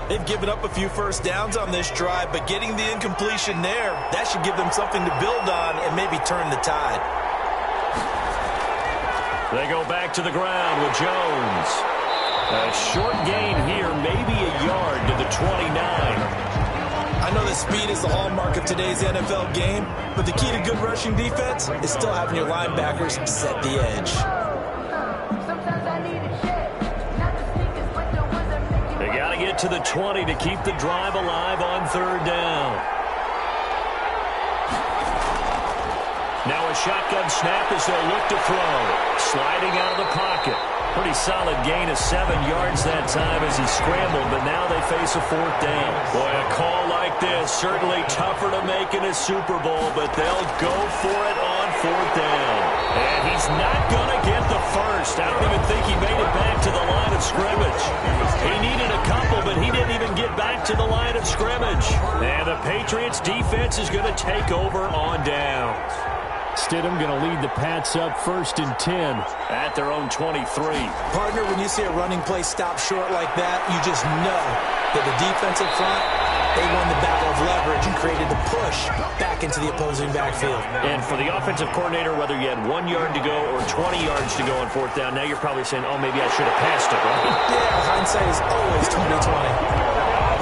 They've given up a few first downs on this drive, but getting the incompletion there, that should give them something to build on and maybe turn the tide. They go back to the ground with Jones. A short gain here, maybe a yard to the 29. I know that speed is the hallmark of today's NFL game, but the key to good rushing defense is still having your linebackers set the edge. Get to the 20 to keep the drive alive on third down. Now a shotgun snap as they'll look to throw. Sliding out of the pocket. Pretty solid gain of 7 yards that time as he scrambled, but now they face a fourth down. Boy, a call like this, certainly tougher to make in a Super Bowl, but they'll go for it on fourth down. And he's not going to get the first. I don't even think he made it back to the line of scrimmage. He needed a couple, but he didn't even get back to the line of scrimmage. And the Patriots defense is going to take over on downs. Stidham going to lead the Pats up 1st and 10 at their own 23. Partner, when you see a running play stop short like that, you just know that the defensive front, they won the battle of leverage and created the push back into the opposing backfield. And for the offensive coordinator, whether you had 1 yard to go or 20 yards to go on fourth down, now you're probably saying, oh, maybe I should have passed it, right? Yeah, hindsight is always 20/20.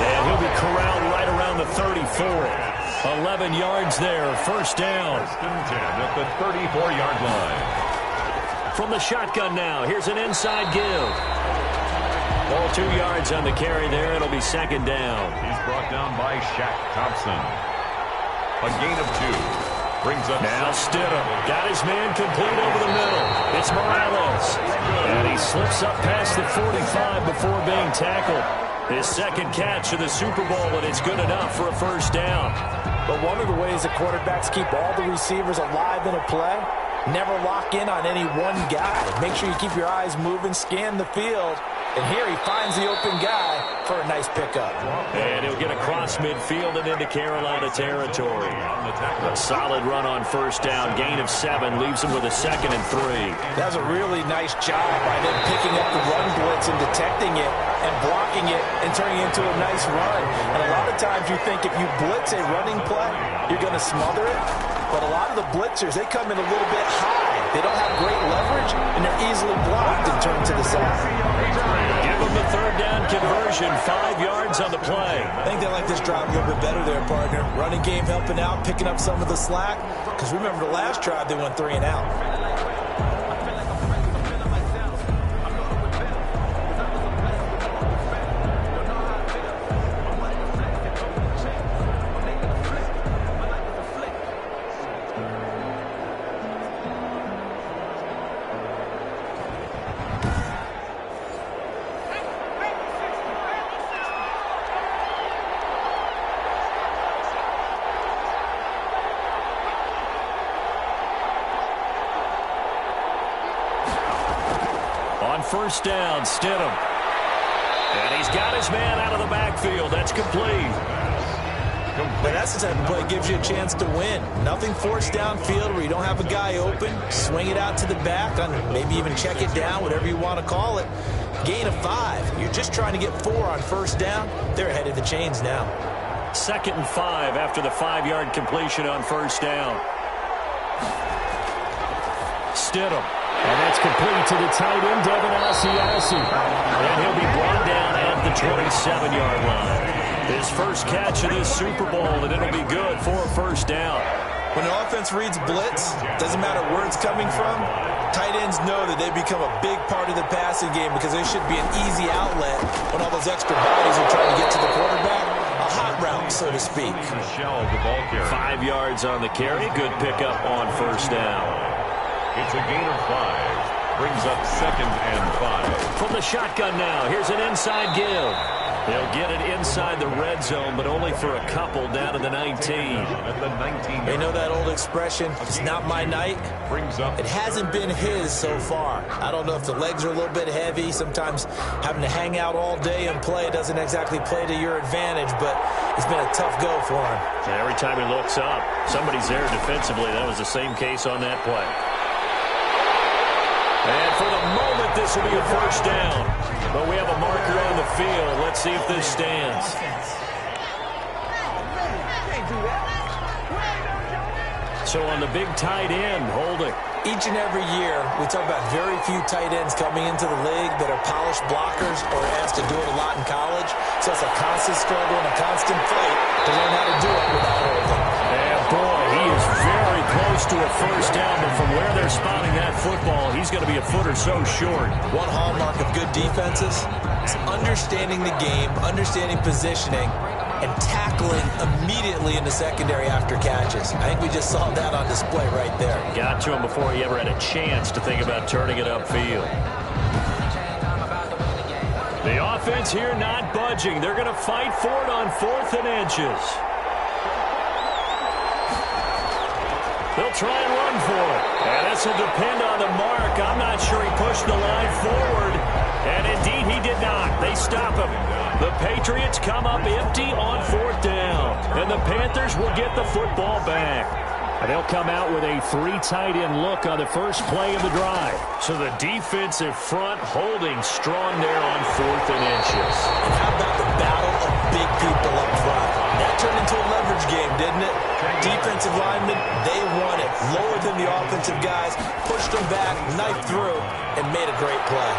And he'll be corralled right around the 34. 11 yards there, first down. 1st and 10 at the 34-yard line. From the shotgun now, here's an inside give. All 2 yards on the carry there. It'll be second down. He's brought down by Shaq Thompson. A gain of 2. Brings up now Stidham. Got his man complete over the middle. It's Morales. And he slips up past the 45 before being tackled. His second catch of the Super Bowl, and it's good enough for a first down. But one of the ways that quarterbacks keep all the receivers alive in a play, never lock in on any one guy. Make sure you keep your eyes moving, scan the field. And here he finds the open guy for a nice pickup. And he'll get across midfield and into Carolina territory. A solid run on first down. Gain of 7 leaves him with a 2nd and 3. That was a really nice job by them picking up the run blitz and detecting it and blocking it and turning it into a nice run. And a lot of times you think if you blitz a running play, you're going to smother it. But a lot of the blitzers, they come in a little bit high. They don't have great leverage, and they're easily blocked and turned to the side. Give them the third down conversion, 5 yards on the play. I think they like this drive a little bit better there, partner. Running game helping out, picking up some of the slack. Because remember the last drive, they went 3 and out. First down, Stidham. And he's got his man out of the backfield. That's complete. But that's the type of play that gives you a chance to win. Nothing forced downfield where you don't have a guy open. Swing it out to the back, maybe even check it down, whatever you want to call it. Gain of 5. You're just trying to get 4 on first down. They're ahead of the chains now. 2nd and 5 after the 5-yard completion on first down. Stidham. And that's complete to the tight end, Devin Asiasi. And he'll be brought down at the 27-yard line. His first catch of this Super Bowl, and it'll be good for a first down. When the offense reads blitz, doesn't matter where it's coming from, tight ends know that they become a big part of the passing game because there should be an easy outlet when all those extra bodies are trying to get to the quarterback. A hot route, so to speak. 5 yards on the carry. Good pickup on first down. It's a gain of 5. Brings up 2nd and 5. From the shotgun now, here's an inside give. They'll get it inside the red zone, but only for a couple down to the 19. At the 19. They know that old expression, it's not my night. It hasn't been his so far. I don't know if the legs are a little bit heavy. Sometimes having to hang out all day and play doesn't exactly play to your advantage, but it's been a tough go for him. And every time he looks up, somebody's there defensively. That was the same case on that play. And for the moment, this will be a first down. But we have a marker on the field. Let's see if this stands. So on the big tight end, holding. Each and every year, we talk about very few tight ends coming into the league that are polished blockers or asked to do it a lot in college. So it's a constant struggle and a constant fight to learn how to do it without holding. And boy, he is very close to a first down, but from where they're spotting that football, he's going to be a foot or so short. One hallmark of good defenses is understanding the game, understanding positioning, and tackling immediately in the secondary after catches. I think we just saw that on display right there. Got to him before he ever had a chance to think about turning it upfield. The offense here not budging. They're going to fight for it on 4th and inches. They'll try and run for it. And this will depend on the mark. I'm not sure he pushed the line forward. And indeed, he did not. They stop him. The Patriots come up empty on 4th down. And the Panthers will get the football back. And they'll come out with a 3 tight end look on the first play of the drive. So the defensive front holding strong there on 4th and inches. And how about the battle of big people up front? That turned into a leverage game, didn't it? Defensive linemen, they won it. Lower than the offensive guys, pushed them back, knifed through, and made a great play.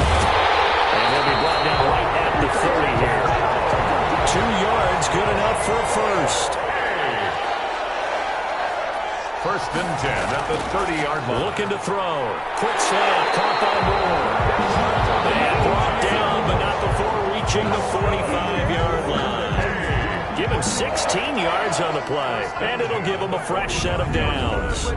And they'll be brought down right at the 30 here. 2 yards, good enough for a first. 1st and 10 at the 30-yard line. Looking to throw. Quick slant, caught by Moore. And brought down, but not before reaching the 45-yard line. Give him 16 yards on the play, and it'll give him a fresh set of downs.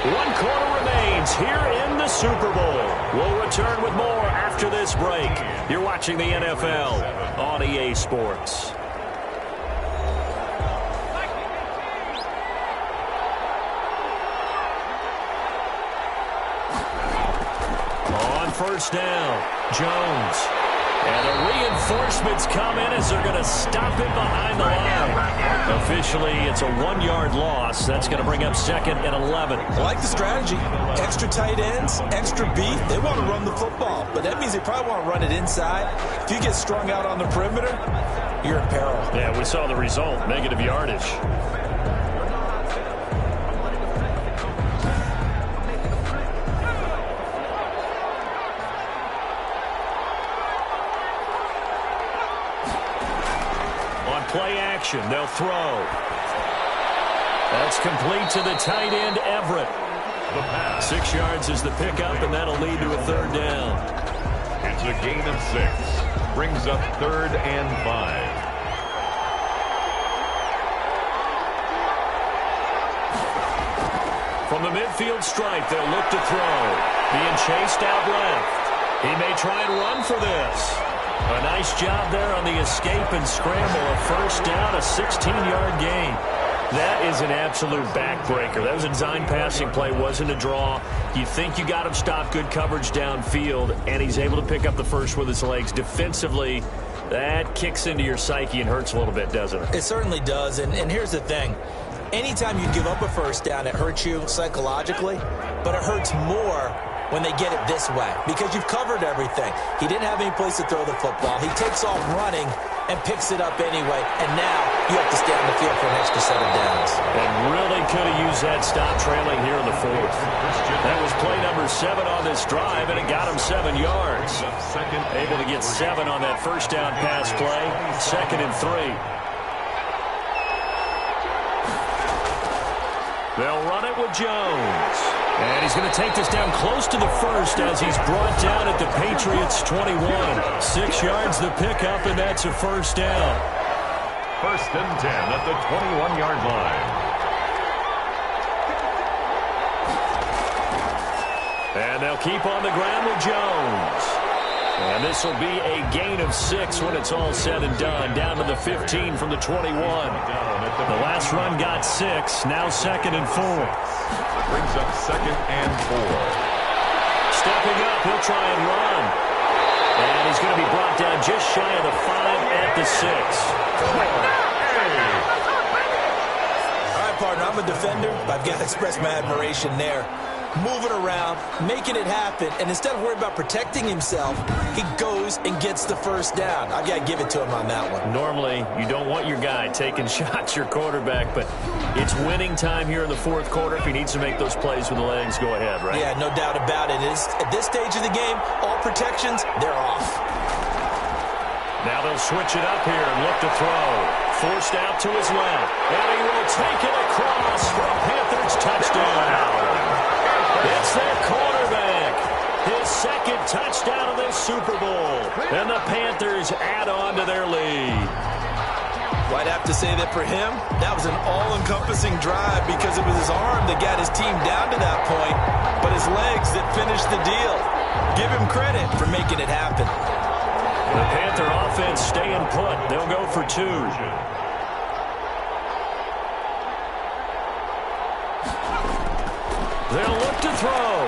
One quarter remains here in the Super Bowl. We'll return with more after this break. You're watching the NFL on EA Sports. On first down, Jones. And the reinforcements come in as they're going to stop him behind the line. Officially, it's a 1-yard loss. That's going to bring up 2nd and 11. I like the strategy. Extra tight ends, extra beef. They want to run the football, but that means they probably want to run it inside. If you get strung out on the perimeter, you're in peril. Yeah, we saw the result, negative yardage. Play action. They'll throw. That's complete to the tight end, Everett. 6 yards is the pickup, and that'll lead to a 3rd down. It's a gain of 6. Brings up 3rd and 5. From the midfield stripe, they'll look to throw. Being chased out left. He may try and run for this. A nice job there on the escape and scramble. A first down, a 16-yard gain. That is an absolute backbreaker. That was a design passing play, wasn't a draw. You think you got him stopped, good coverage downfield, and he's able to pick up the first with his legs. Defensively, that kicks into your psyche and hurts a little bit, doesn't it? It certainly does, and here's the thing. Anytime you give up a first down, it hurts you psychologically, but it hurts more when they get it this way because you've covered everything. He didn't have any place to throw the football. He takes off running and picks it up anyway, and now you have to stay on the field for an extra set of downs. And really could have used that stop trailing here in the fourth. That was play number 7 on this drive, and it got him 7 yards. Able to get 7 on that first down pass play. 2nd and 3. They'll run it with Jones. And he's going to take this down close to the first as he's brought down at the Patriots' 21. 6 yards the pickup, and that's a first down. 1st and 10 at the 21-yard line. And they'll keep on the ground with Jones. And this will be a gain of 6 when it's all said and done. Down to the 15 from the 21. The last run got 6. Now 2nd and 4. Brings up 2nd and 4. Stepping up, he'll try and run. And he's going to be brought down just shy of the 5 at the 6. All right, partner, I'm a defender. I've got to express my admiration there. Moving around, making it happen, and instead of worrying about protecting himself, he goes and gets the first down. I've got to give it to him on that one. Normally, you don't want your guy taking shots, your quarterback, but it's winning time here in the 4th quarter. If he needs to make those plays with the legs, go ahead, right? Yeah, no doubt about it. At this stage of the game, all protections, they're off. Now they'll switch it up here and look to throw. Forced out to his left. And he will take it across for a Panthers touchdown. It's their quarterback. His 2nd touchdown of this Super Bowl. And the Panthers add on to their lead. Well, I'd have to say that for him, that was an all-encompassing drive because it was his arm that got his team down to that point, but his legs that finished the deal. Give him credit for making it happen. The Panther offense staying put. They'll go for 2. They'll look to throw.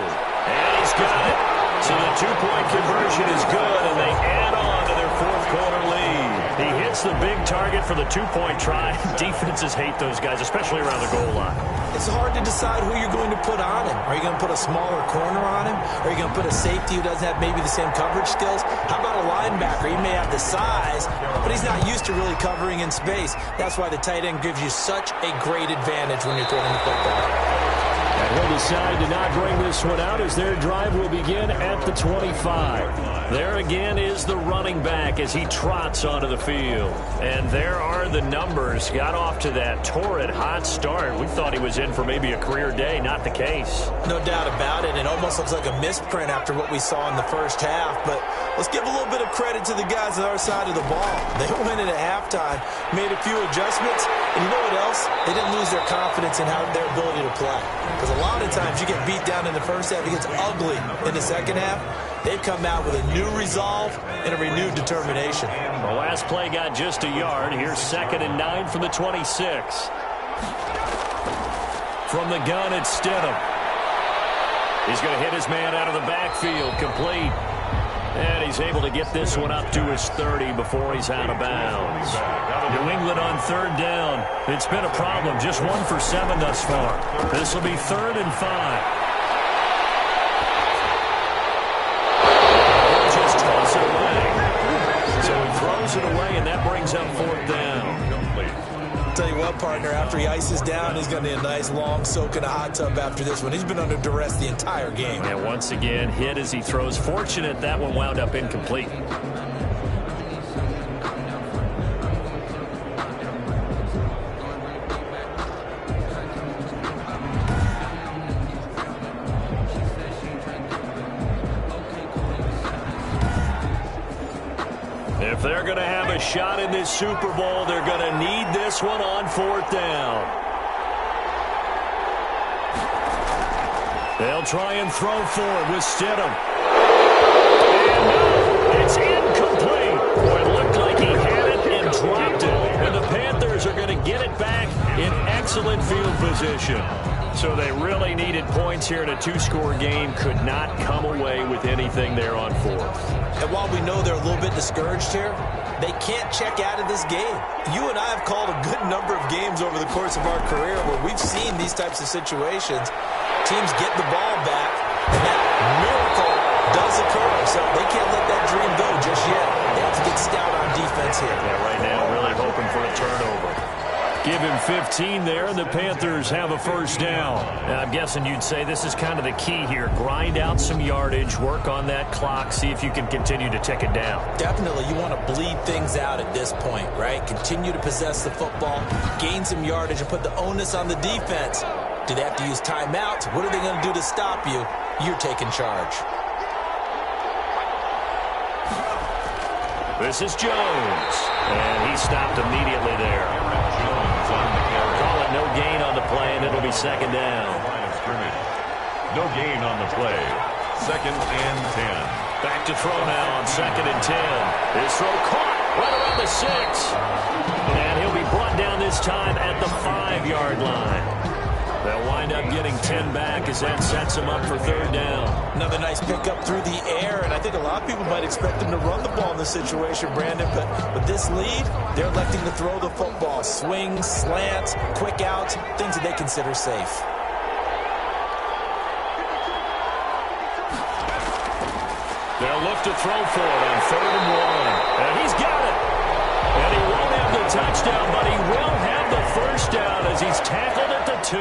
And he's got it. So the 2-point conversion is good, and they add on to their 4th quarter lead. He hits the big target for the 2-point try. Defenses hate those guys, especially around the goal line. It's hard to decide who you're going to put on him. Are you going to put a smaller corner on him? Are you going to put a safety who doesn't have maybe the same coverage skills? How about a linebacker? He may have the size, but he's not used to really covering in space. That's why the tight end gives you such a great advantage when you're throwing the football. And he'll decide to not bring this one out as their drive will begin at the 25. There again is the running back as he trots onto the field. And there are the numbers. Got off to that torrid hot start. We thought he was in for maybe a career day. Not the case. No doubt about it. It almost looks like a misprint after what we saw in the first half. But let's give a little bit of credit to the guys on our side of the ball. They went in at halftime, made a few adjustments, and you know what else? They didn't lose their confidence in their ability to play. Because a lot of times you get beat down in the first half, it gets ugly in the second half. They've come out with a new resolve and a renewed determination. The last play got just a yard. Here's 2nd and 9 from the 26. From the gun, it's Stidham. He's going to hit his man out of the backfield, complete. And he's able to get this one up to his 30 before he's out of bounds. New England on 3rd down. It's been a problem. Just 1 for 7 thus far. This will be 3rd and 5. He'll just toss it away. So he throws it away, and that brings up 4th down. Tell you what, partner, after he ices down, he's going to need a nice long soak in a hot tub after this one. He's been under duress the entire game. And once again, hit as he throws. Fortunate that one wound up incomplete. If they're going to have a shot in this Super Bowl, they're going to need this one on 4th down. They'll try and throw forward with Stidham. And no, it's incomplete. in excellent field position. So they really needed points here in a two-score game. Could not come away with anything there on fourth. And while we know they're a little bit discouraged here, they can't check out of this game. You and I have called a good number of games over the course of our career where we've seen these types of situations. Teams get the ball back, and that miracle does occur. So they can't let that dream go just yet. They have to get stout on defense here. Yeah, right now really hoping for a turnover. Give him 15 there, and the Panthers have a first down. Now, I'm guessing you'd say this is kind of the key here. Grind out some yardage, work on that clock, see if you can continue to tick it down. Definitely, you want to bleed things out at this point, right? Continue to possess the football, gain some yardage, and put the onus on the defense. Do they have to use timeouts? What are they going to do to stop you? You're taking charge. This is Jones, and he stopped immediately there. Call it no gain on the play, and it'll be second down. No gain on the play. Second and 10. Back to throw now on second and 10. His throw caught right around the 6. And he'll be brought down this time at the 5-yard line. They'll wind up getting 10 back as that sets them up for third down. Another nice pickup through the air, and I think a lot of people might expect them to run the ball in this situation, Brandon, but with this lead, they're electing to throw the football. Swings, slants, quick outs, things that they consider safe. They'll look to throw for it on third and 1. And he's got it. And he won't have the touchdown, but he will have the first down as he's tackled at the 2.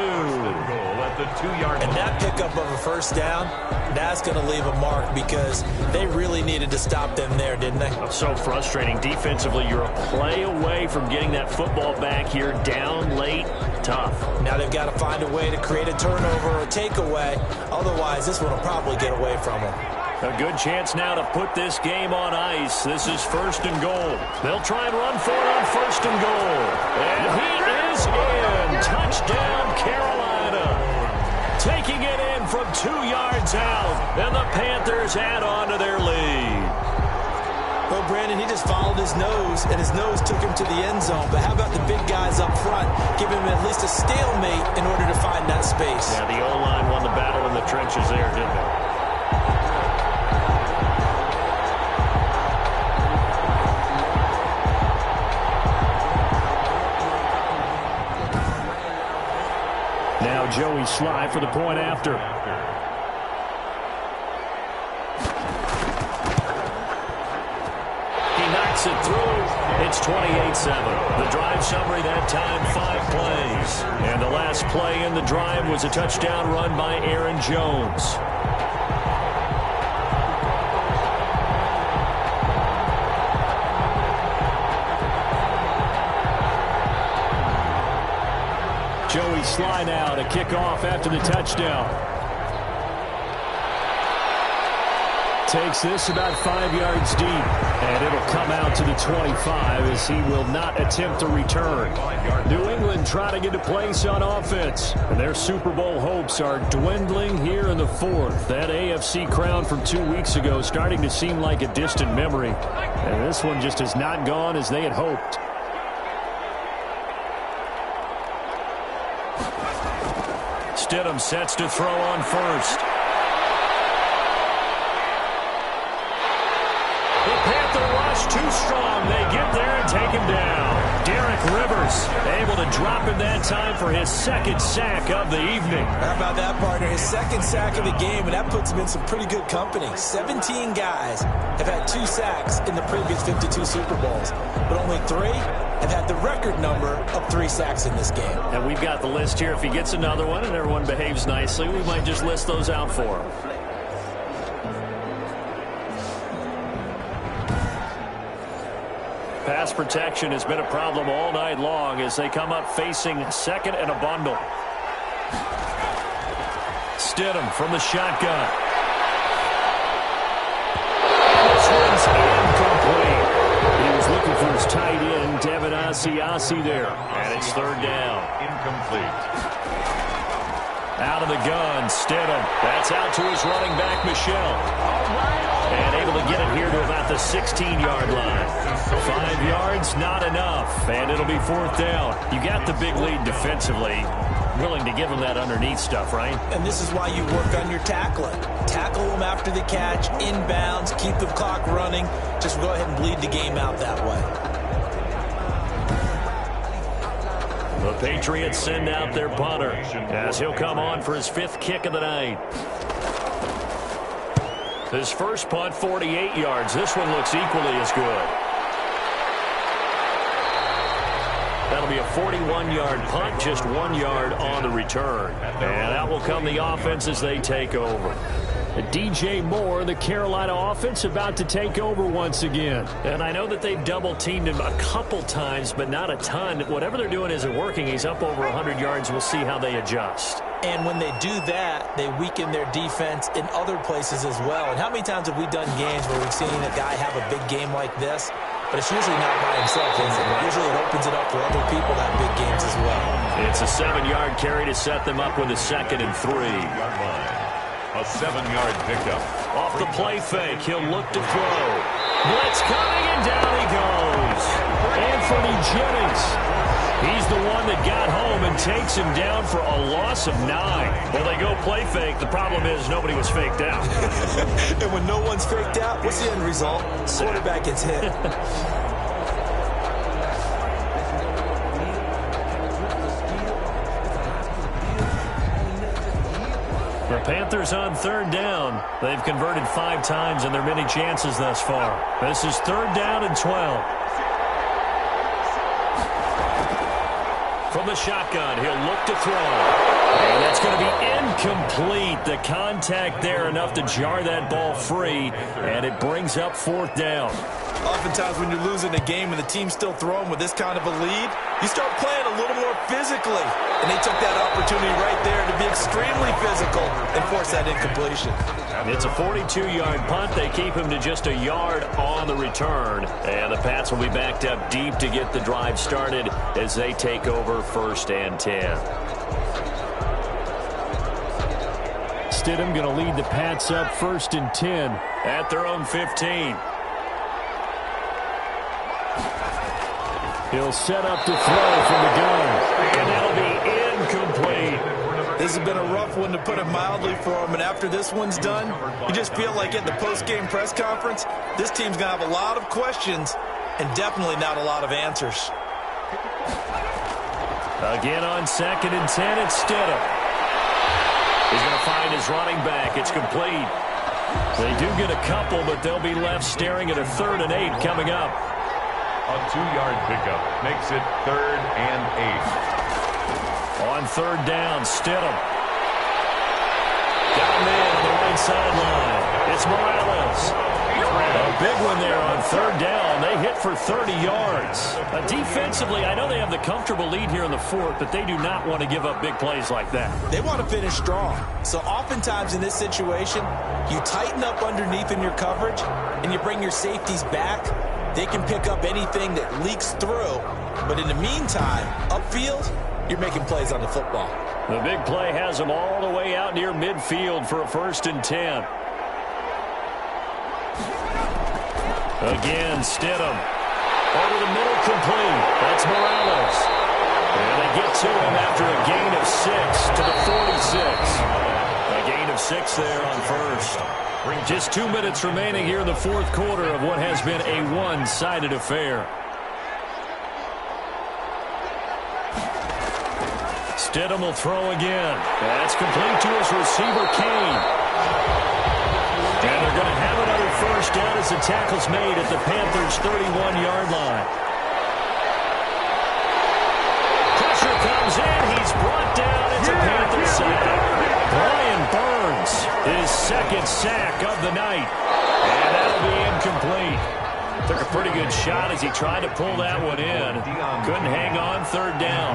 At the 2-yard line. And that pickup of a first down, that's going to leave a mark because they really needed to stop them there, didn't they? So frustrating. Defensively, you're a play away from getting that football back here down late. Tough. Now they've got to find a way to create a turnover or takeaway. Otherwise, this one will probably get away from them. A good chance now to put this game on ice. This is first and goal. They'll try and run for it on first and goal. And he is in. Touchdown, Carolina. Taking it in from 2 yards out. And the Panthers add on to their lead. Well, Brandon, he just followed his nose, and his nose took him to the end zone. But how about the big guys up front? Give him at least a stalemate in order to find that space. Yeah, the O-line won the battle in the trenches there, didn't they? Now Joey Sly for the point after. He knocks it through. It's 28-7. The drive summary that time, 5 plays. And the last play in the drive was a touchdown run by Aaron Jones. Joey Sly now to kick off after the touchdown. Takes this about 5 yards deep, and it'll come out to the 25 as he will not attempt to return. New England trying to get a place on offense, and their Super Bowl hopes are dwindling here in the fourth. That AFC crown from 2 weeks ago starting to seem like a distant memory, and this one just has not gone as they had hoped. Stidham sets to throw on first. The Panther rush too strong. They get there and take him down. Derek Rivers able to drop him that time for his second sack of the evening. How about that, partner? His second sack of the game, and that puts him in some pretty good company. 17 guys have had 2 sacks in the previous 52 Super Bowls, but only 3 have had the record number of 3 sacks in this game. And we've got the list here. If he gets another one and everyone behaves nicely, we might just list those out for him. Pass protection has been a problem all night long as they come up facing second and a bundle. Stidham from the shotgun. This one's incomplete. He was looking for his tight end, Devin Asiasi there. And it's third down. Incomplete. Out of the gun, Stidham. That's out to his running back, Michel. And able to get it here to about the 16-yard line. 5 yards, not enough, and it'll be fourth down. You got the big lead defensively. Willing to give them that underneath stuff, right? And this is why you work on your tackling. Tackle them after the catch, inbounds, keep the clock running. Just go ahead and bleed the game out that way. The Patriots send out their punter as he'll come on for his 5th kick of the night. His first punt, 48 yards. This one looks equally as good. That'll be a 41-yard punt, just 1 yard on the return. And out will come the offense as they take over. DJ Moore, the Carolina offense, about to take over once again. And I know that they've double-teamed him a couple times, but not a ton. Whatever they're doing isn't working. He's up over 100 yards. We'll see how they adjust. And when they do that, they weaken their defense in other places as well. And how many times have we done games where we've seen a guy have a big game like this? But it's usually not by himself, is it? Usually it opens it up for other people to have big games as well. It's a 7-yard carry to set them up with a 2nd and 3. A 7-yard pickup. Off the play fake, he'll look to throw. Blitz coming, and down he goes. Anthony Jennings. He's the one that got home and takes him down for a loss of 9. Well, they go play fake. The problem is nobody was faked out. And when no one's faked out, what's the end result? Quarterback gets hit. The Panthers on 3rd down. They've converted 5 times in their many chances thus far. This is 3rd down and 12. From the shotgun, he'll look to throw. And that's going to be incomplete. The contact there enough to jar that ball free, and it brings up 4th down. Oftentimes when you're losing a game and the team's still throwing with this kind of a lead, you start playing a little more physically. And they took that opportunity right there to be extremely physical and force that incompletion. It's a 42-yard punt. They keep him to just a yard on the return. And the Pats will be backed up deep to get the drive started as they take over 1st and 10. Stidham going to lead the Pats up 1st and 10. At their own 15. He'll set up to throw from the gun. And that'll be incomplete. This has been a rough one, to put it mildly, for him. And after this one's done, you just feel like at the post-game press conference, this team's going to have a lot of questions and definitely not a lot of answers. Again on 2nd and 10, it's Stidham. He's going to find his running back. It's complete. They do get a couple, but they'll be left staring at a 3rd and 8 coming up. A 2-yard pickup makes it 3rd and 8. On 3rd down, Stidham. Down there on the right sideline. It's Morales. A big one there on 3rd down. They hit for 30 yards. Defensively, I know they have the comfortable lead here in the 4th, but they do not want to give up big plays like that. They want to finish strong. So oftentimes in this situation, you tighten up underneath in your coverage and you bring your safeties back. They can pick up anything that leaks through. But in the meantime, upfield, you're making plays on the football. The big play has them all the way out near midfield for a 1st and 10. Again, Stidham. Over the middle, complete. That's Morales. And they get to him after a gain of 6 to the 46. A gain of 6 there on 1st. Just 2 minutes remaining here in the 4th quarter of what has been a one-sided affair. Stidham will throw again. That's complete to his receiver, Kane. And they're going to have another 1st down as the tackle's made at the Panthers' 31-yard line. Pressure comes in. He's brought down. It's a Panthers sack. Brian Burns, his 2nd sack of the night. And that'll be incomplete. Took a pretty good shot as he tried to pull that one in. Couldn't hang on. 3rd down.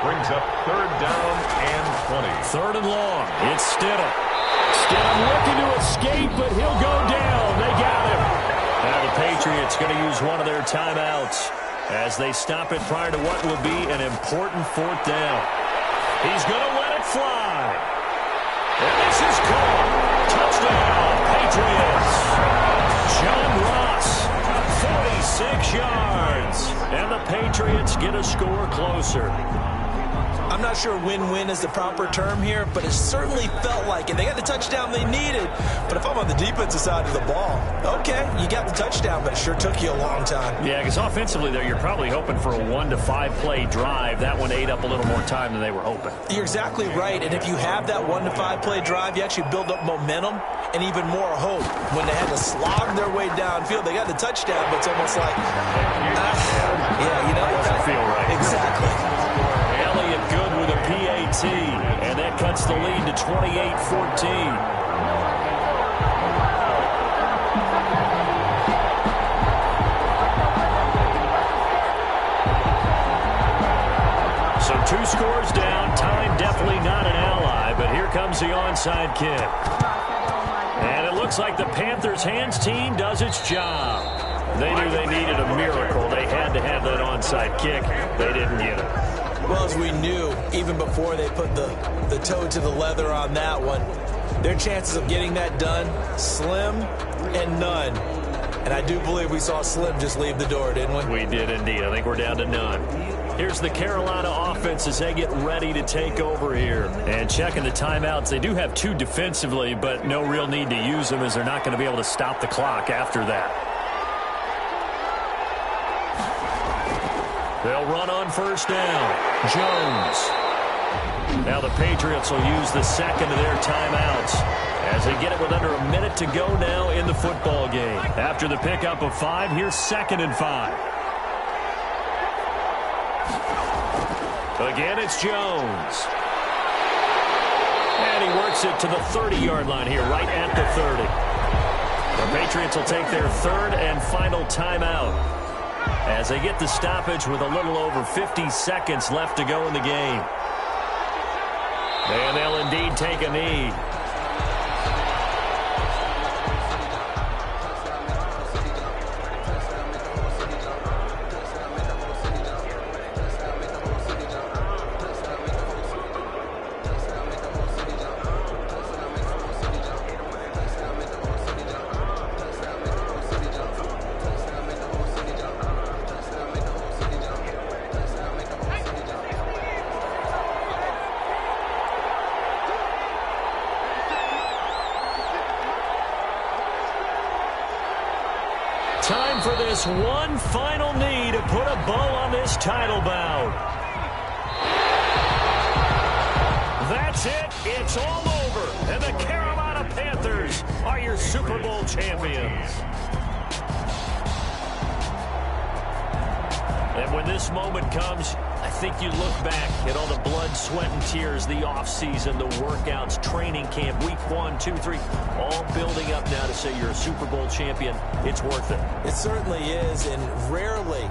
Brings up 3rd down and 20. 3rd and long. It's Stidham. Stidham looking to escape, but he'll go down. They got him. Now the Patriots going to use one of their timeouts as they stop it prior to what will be an important 4th down. He's going to let it fly. And this is caught. Touchdown, Patriots. John Ross, 6 yards. And the Patriots get a score closer. I'm not sure win-win is the proper term here, but it certainly felt like it. They got the touchdown they needed. But if I'm on the defensive side of the ball, okay, you got the touchdown, but it sure took you a long time. Yeah, because offensively there, you're probably hoping for a 1 to 5 play drive. That one ate up a little more time than they were hoping. You're exactly right. And if you have that 1 to 5 play drive, you actually build up momentum and even more hope. When they had to slog their way downfield, they got the touchdown, but it's almost like, yeah, you know, it doesn't feel right. Exactly. Elliott good with a PAT, and that cuts the lead to 28-14. So 2 scores down. Time definitely not an ally, but here comes the onside kick. And it looks like the Panthers' hands team does its job. They knew they needed a miracle. They had to have that onside kick. They didn't get it. Well, as we knew, even before they put the toe to the leather on that one, their chances of getting that done, slim and none. And I do believe we saw Slim just leave the door, didn't we? We did indeed. I think we're down to none. Here's the Carolina offense as they get ready to take over here. And checking the timeouts, they do have 2 defensively, but no real need to use them as they're not going to be able to stop the clock after that. They'll run on first down. Jones. Now the Patriots will use the second of their timeouts as they get it with under a minute to go now in the football game. After the pickup of 5, here's 2nd and 5. Again, it's Jones. And he works it to the 30-yard line here, right at the 30. The Patriots will take their 3rd and final timeout as they get the stoppage with a little over 50 seconds left to go in the game. And they'll indeed take a knee. Time for this one final knee to put a bow on this title bout. That's it. It's all over. And the Carolina Panthers are your Super Bowl champions. And when this moment comes, I think you look back at all the blood, sweat, and tears, the offseason, the workouts, training camp, week 1, 2, 3, all building up now to say you're a Super Bowl champion. It's worth it. It certainly is, and rarely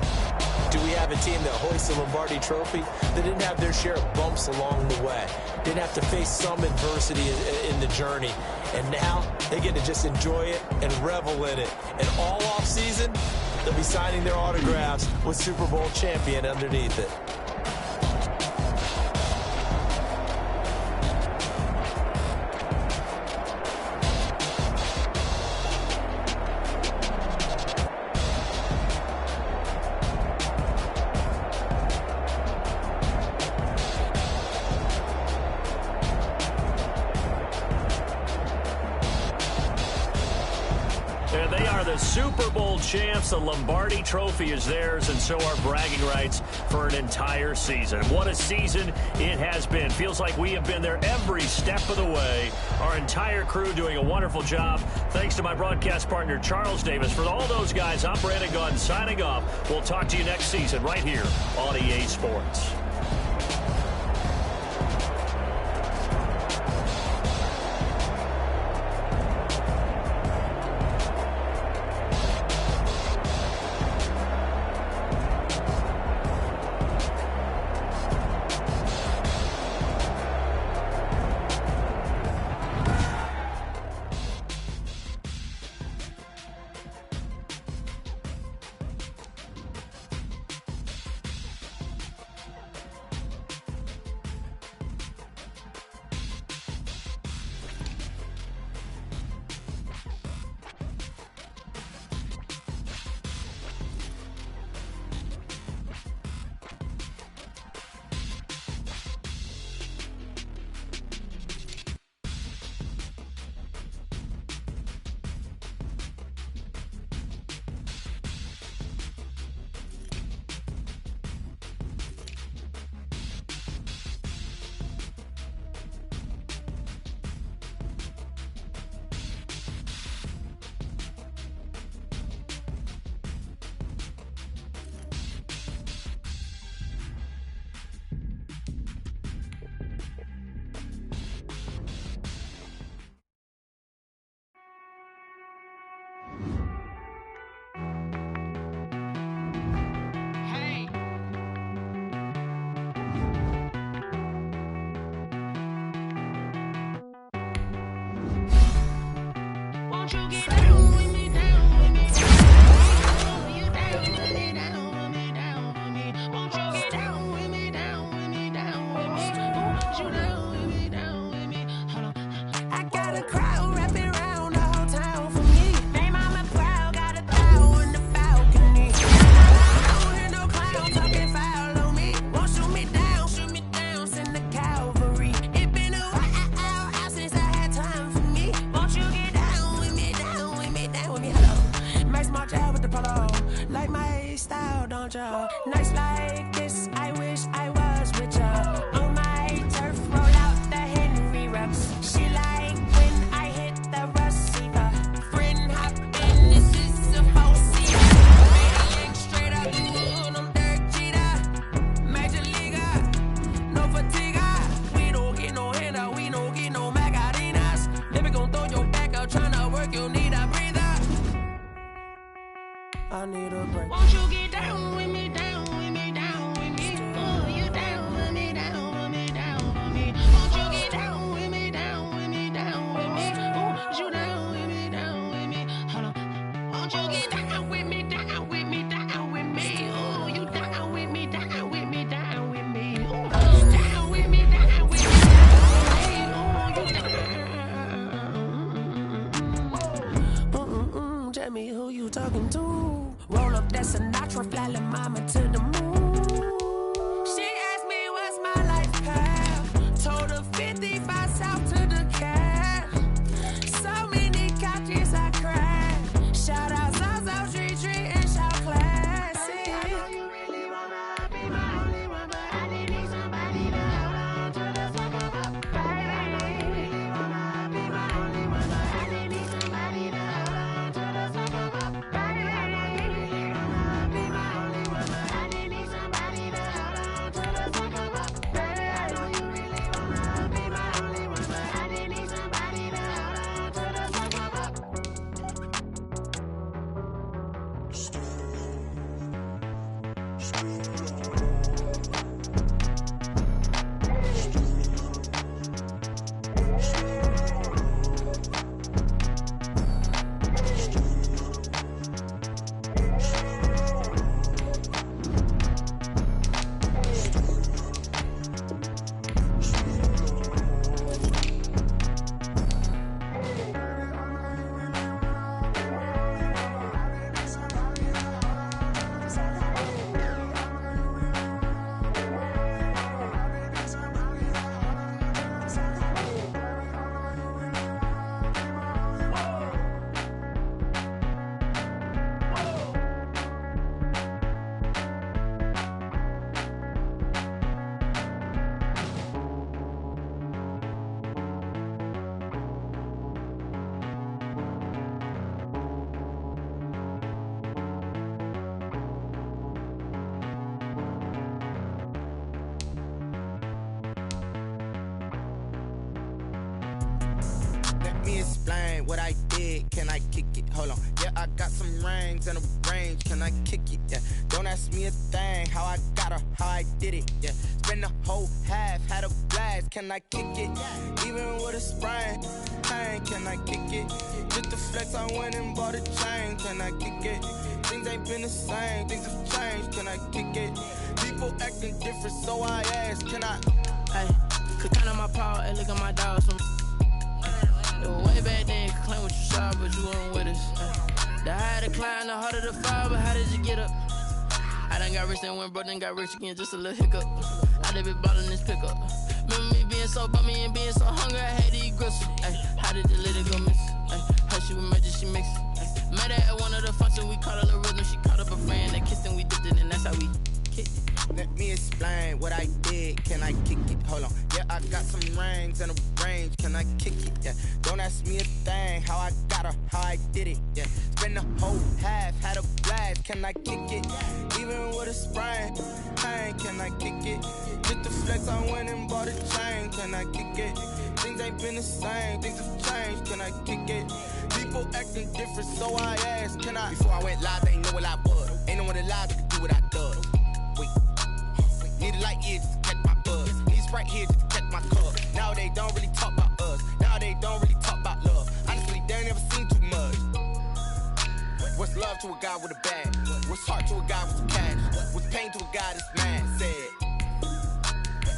do we have a team that hoists the Lombardi Trophy that didn't have their share of bumps along the way, didn't have to face some adversity in the journey, and now they get to just enjoy it and revel in it. And all offseason, they'll be signing their autographs with Super Bowl champion underneath it. And they are the Super Bowl champs. The Lombardi Trophy is theirs, and so are bragging rights for an entire season. What a season it has been. Feels like we have been there every step of the way. Our entire crew doing a wonderful job. Thanks to my broadcast partner, Charles Davis. For all those guys, I'm Brandon Gaudin signing off. We'll talk to you next season right here on EA Sports. Let me explain what I did. Can I kick it? Hold on. Yeah, I got some rings and a range. Can I kick it? Yeah. Don't ask me a thing. How I got her, how I did it. Yeah. Spend the whole half, had a blast. Can I kick it? Even with a sprain. Hey, can I kick it? Just the flex, I went and bought a chain. Can I kick it? Things ain't been the same. Things have changed. Can I kick it? People acting different, so I ask. Can I? Hey, could count on my power and look at my dogs. Way back then, you could claim what you saw, but you weren't with us. The higher the climb, the harder the fall, but how did you get up? I done got rich, then went broke, then got rich again, just a little hiccup. I done been ballin' this pickup. Remember me being so bummy and being so hungry, I had to eat gristle. Ay, how did the little go miss? Ay, how she was magic, she mixed. Met her at one of the functions, we caught a little rhythm, she caught up a friend, they kissed and we dipped it, and that's how we kicked it. Let me explain what I did. Can I kick it? Hold on. Yeah, I got some rings and a range. Can I kick it? Yeah. Don't ask me a thing. How I got her, how I did it. Yeah. Spend the whole half, had a blast. Can I kick it? Even with a sprain. Hey, can I kick it? Just the flex, I went and bought a chain. Can I kick it? Things ain't been the same. Things have changed. Can I kick it? People acting different, so I asked. Can I? Before I went live, they ain't know what I was. Ain't no one alive that could do what I does. Wait. Need a light year just to catch my buzz. Need Sprite here just to catch my cup. Now they don't really talk about us. Now they don't really talk about love. Honestly, they ain't never seen too much. What's love to a guy with a bag? What's heart to a guy with some cash? What's pain to a guy that's mad? Said.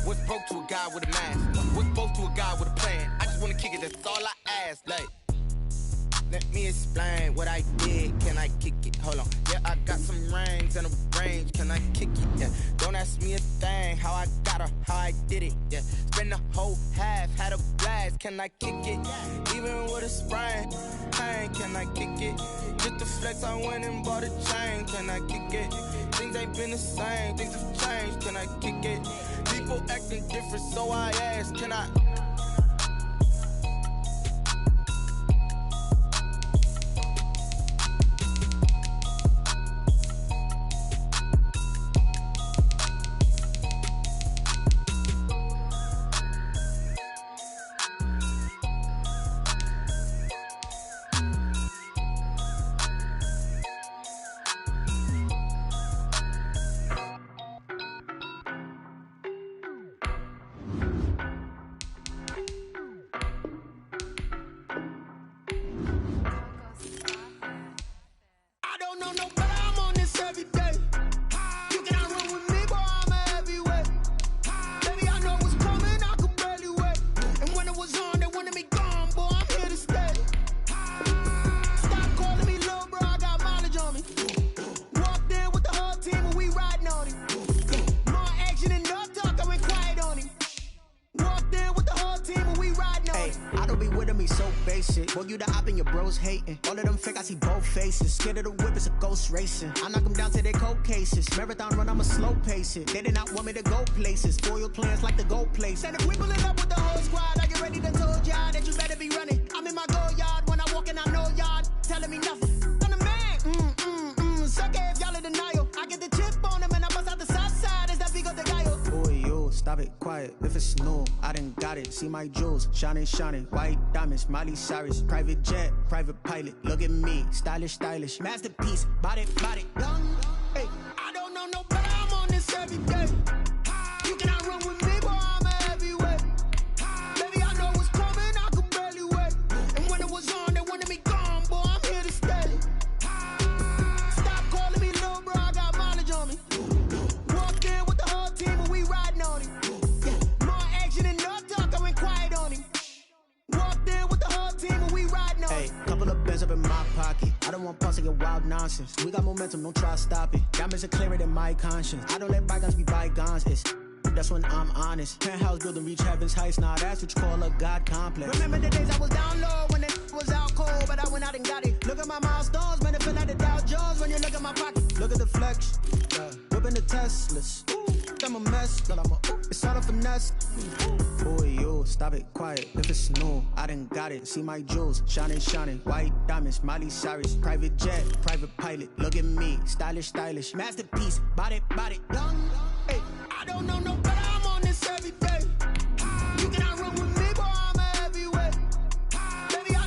What's broke to a guy with a mask? What's both to a guy with a plan? I just wanna kick it, that's all I ask. Like, let me explain what I did. Can I kick it? Hold on. Yeah, I got some rings and a range. Can I kick it? Yeah. Don't ask me a thing. How I got her, how I did it. Yeah. Spend the whole half, had a blast. Can I kick it? Even with a sprain. Hey, can I kick it? Just the flex, I went and bought a chain. Can I kick it? Things ain't been the same. Things have changed. Can I kick it? People acting different, so I ask. Can I? Boy, you the op and your bros hating. All of them fake, I see both faces. Scared of the whip, it's a ghost racing. I knock them down to their cold cases. Marathon run, I'ma slow pace it. They did not want me to go places. Spoiled plans like the gold place. And if we pull it up with the whole squad, I get ready to told y'all that you better be running. I'm in my go yard when I walk in, I know y'all telling me nothing. I'm the man, suck it if y'all in denial. I get the chip on them and I bust out the south side. Is that big of the guy? Boy, yo, stop it, quiet. If it's new, I done got it. See my jewels, shining, shining. White diamonds, Miley Cyrus. Private jet, private pilot. Look at me, stylish, stylish. Masterpiece, body, body. Young, hey. I don't know no better, I'm on this every day. You cannot run with me, boy, I'm a heavyweight. Baby, I know what's coming, I could barely wait. And when it was on, they wanted me gone, boy, I'm here to stay. Stop calling me little bro, I got mileage on me. Walked in with the whole team and we riding on him. Yeah. More action and no talk, I went quiet on him. Walked in with the whole team and we riding on him. Hey, couple of bands up in my pocket. I don't want pulse to get wild nonsense. We got momentum, don't try to stop it. Diamonds are clearer than my conscience. I don't let bygones be bygones. It's that's when I'm honest. Penthouse building reach heaven's heights. Now that's what you call a God complex. Remember the days I was down low when it was out cold, but I went out and got it. Look at my milestones, man, it feel like the Dow Jones when you look at my pocket. Look at the flex, whipping the Teslas. I'm a mess, but I'm a it's all a finesse. Boy, yo, stop it, quiet. If it's new, I done got it. See my jewels, shining, shining. White diamonds, Miley Cyrus. Private jet, private pilot. Look at me, stylish, stylish. Masterpiece, body, body. Young, hey. I don't know no better, I'm on this every day. You cannot run with me, boy, I'm a heavyweight. Baby, I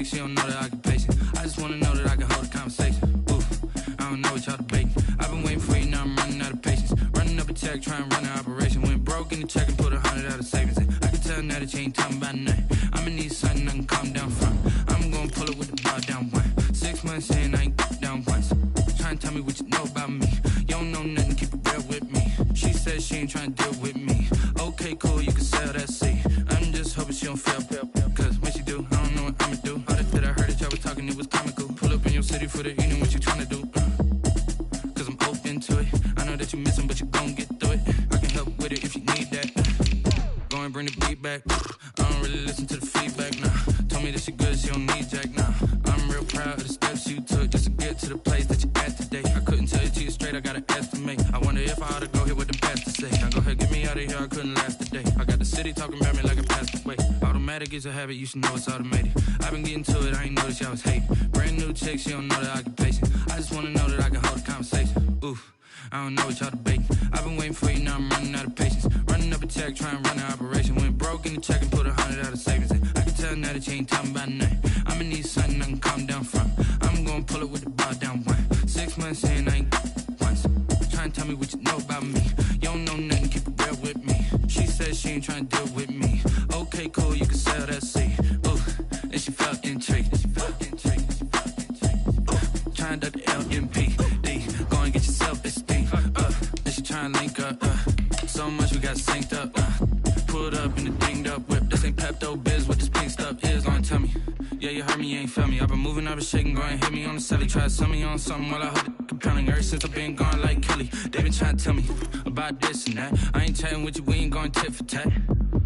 chick, she don't know that I can pace it. I just wanna know that I can hold a conversation. Oof, I don't know what y'all debating. I've been waiting for you, now I'm running out of patience. Running up a check, trying to run an operation. Went broke in the check and put 100 out of savings in. I can tell now that you ain't talking about nothing. I'ma need something I can calm down from. I'm gonna pull it with the bar down one. 6 months in, I ain't down once. Trying to tell me what you know about me. You don't know nothing, keep it real with me. She said she ain't trying to deal with me. Okay, cool, you can sell that seat. I'm just hoping she don't fail. Cause when she do, I don't know what I'ma do. All that I heard that y'all was talking, it was comical. Pull up in your city for the evening, what you trying to do? Cause I'm open to it. I know that you missing, but you gon' get through it. I can help with it if you need that. Go and bring the beat back. I don't really listen to the feedback, nah. Told me that she good, she don't need jack, nah. I'm real proud of the steps you took just to get to the place that you're at today. I couldn't tell you to you straight, I gotta estimate. I wonder if I ought to go here with the pastor say. Now go ahead, get me out of here, I couldn't last a day. I got the city talking about me like a passed away. Automatic is a habit, you should know it's automated. I've been getting to it, I ain't noticed y'all was hating. Brand new chick, she don't know that I can pace it. I just wanna know that I can hold a conversation. Oof, I don't know what y'all debating. I've been waiting for you, now I'm running out of patience. Running up a check, trying to run an operation. Went broke in the check and put 100 out of savings in. I can tell now that you ain't talking about nothing. I'ma need something I can calm down from. I'm gonna pull it with the bar down one. 6 months in, I ain't once. Trying to tell me what you know about me. You don't know nothing, keep it real with me. She said she ain't trying to deal with me. Okay, cool, you can sell that seat. Ooh, and she felt intrigued. Trying to duck the LMPD. Go and get your self-esteem. And she trying to link up. So much we got synced up. Pulled up in the dinged up whip. This ain't Pepto-Biz, what this pink stuff is. Gonna tell me. Yeah, you heard me, you ain't felt me. I've been moving, I've been shaking, go and hit me on the celly. Try to sell me on something while I hold it compelling. Ever since I've been gone like Kelly, they been trying to tell me about this and that. I ain't chatting with you, we ain't going tit for tat.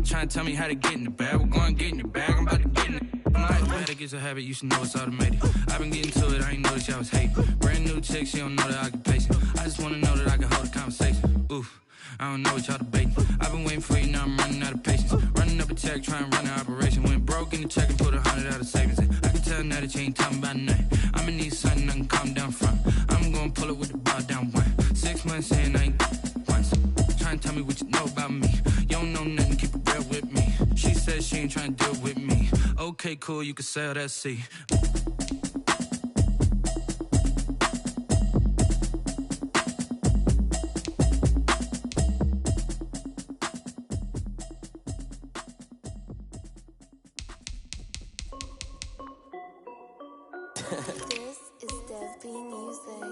Trying to tell me how to get in the bag. We're going to get in the bag, I'm about to get in it. I'm like, automatic is a habit, you should know it's automated. I've been getting to it, I ain't noticed y'all was hating. Brand new chick, she don't know that I can pace it. I just wanna know that I can hold a conversation. Oof, I don't know what y'all debating. I've been waiting for you, now I'm running out of patience. Running up a check, trying to run an operation. Went broke in the check and put 100 out of savings in. I can tell now that you ain't talking about nothing. I'ma need something I can calm down from. I'm gonna pull it with the bar down one. 6 months in, I ain't once. Trying to tell me what you know about me. You don't know nothing, keep it real with me. She said she ain't trying to deal with me. Okay, cool, you can sell that seat. This is Dev B Music.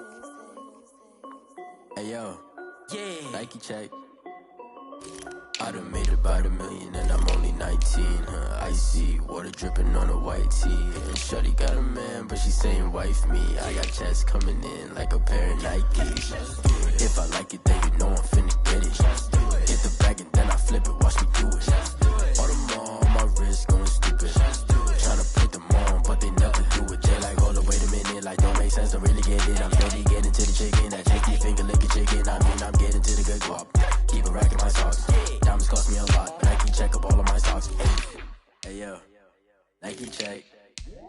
Hey yo, yeah, Nike check. I done made about $1 million and I'm only 19. Icy water dripping on a white tee. And shorty got a man, but she saying wife me. I got checks coming in like a pair of Nikes. If I like it, then you know I'm finna get it. Get the bag and then I flip it, watch me do it. All them on my wrist going stupid. Tryna put them on, but they never do it. They like, hold up, wait a minute, like don't make sense, don't really get it. I'm steady getting to the chicken, that chicky finger licking chicken. I mean, I'm getting to the good guap. Keep a rack in my socks. Diamonds cost me a lot, but Nike check up all of my stocks. Hey yo, Nike check.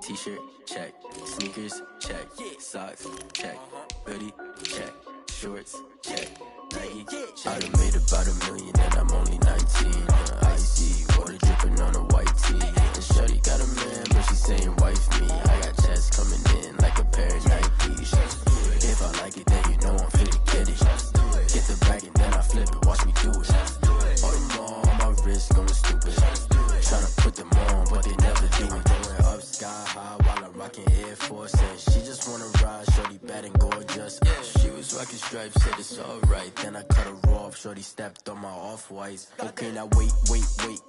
T-shirt check. Sneakers check. Socks check. Hoodie check. Shorts check. Nike check. I done made about $1 million and I'm only 19. Icy water dripping on a white tee. And shorty got a man, but she saying wife me. I got checks coming in like a pair of Nikes. If I like it, then you know I'm finna get it. Get the bag and then I flip it, watch me do it. All them on my wrist going stupid. Tryna put them on, but they never do it. Going up sky high while I'm rocking Air Force. And she just wanna ride, shorty bad and gorgeous. She was rocking stripes, said it's alright. Then I cut her off, shorty stepped on my off-whites. Okay, now wait.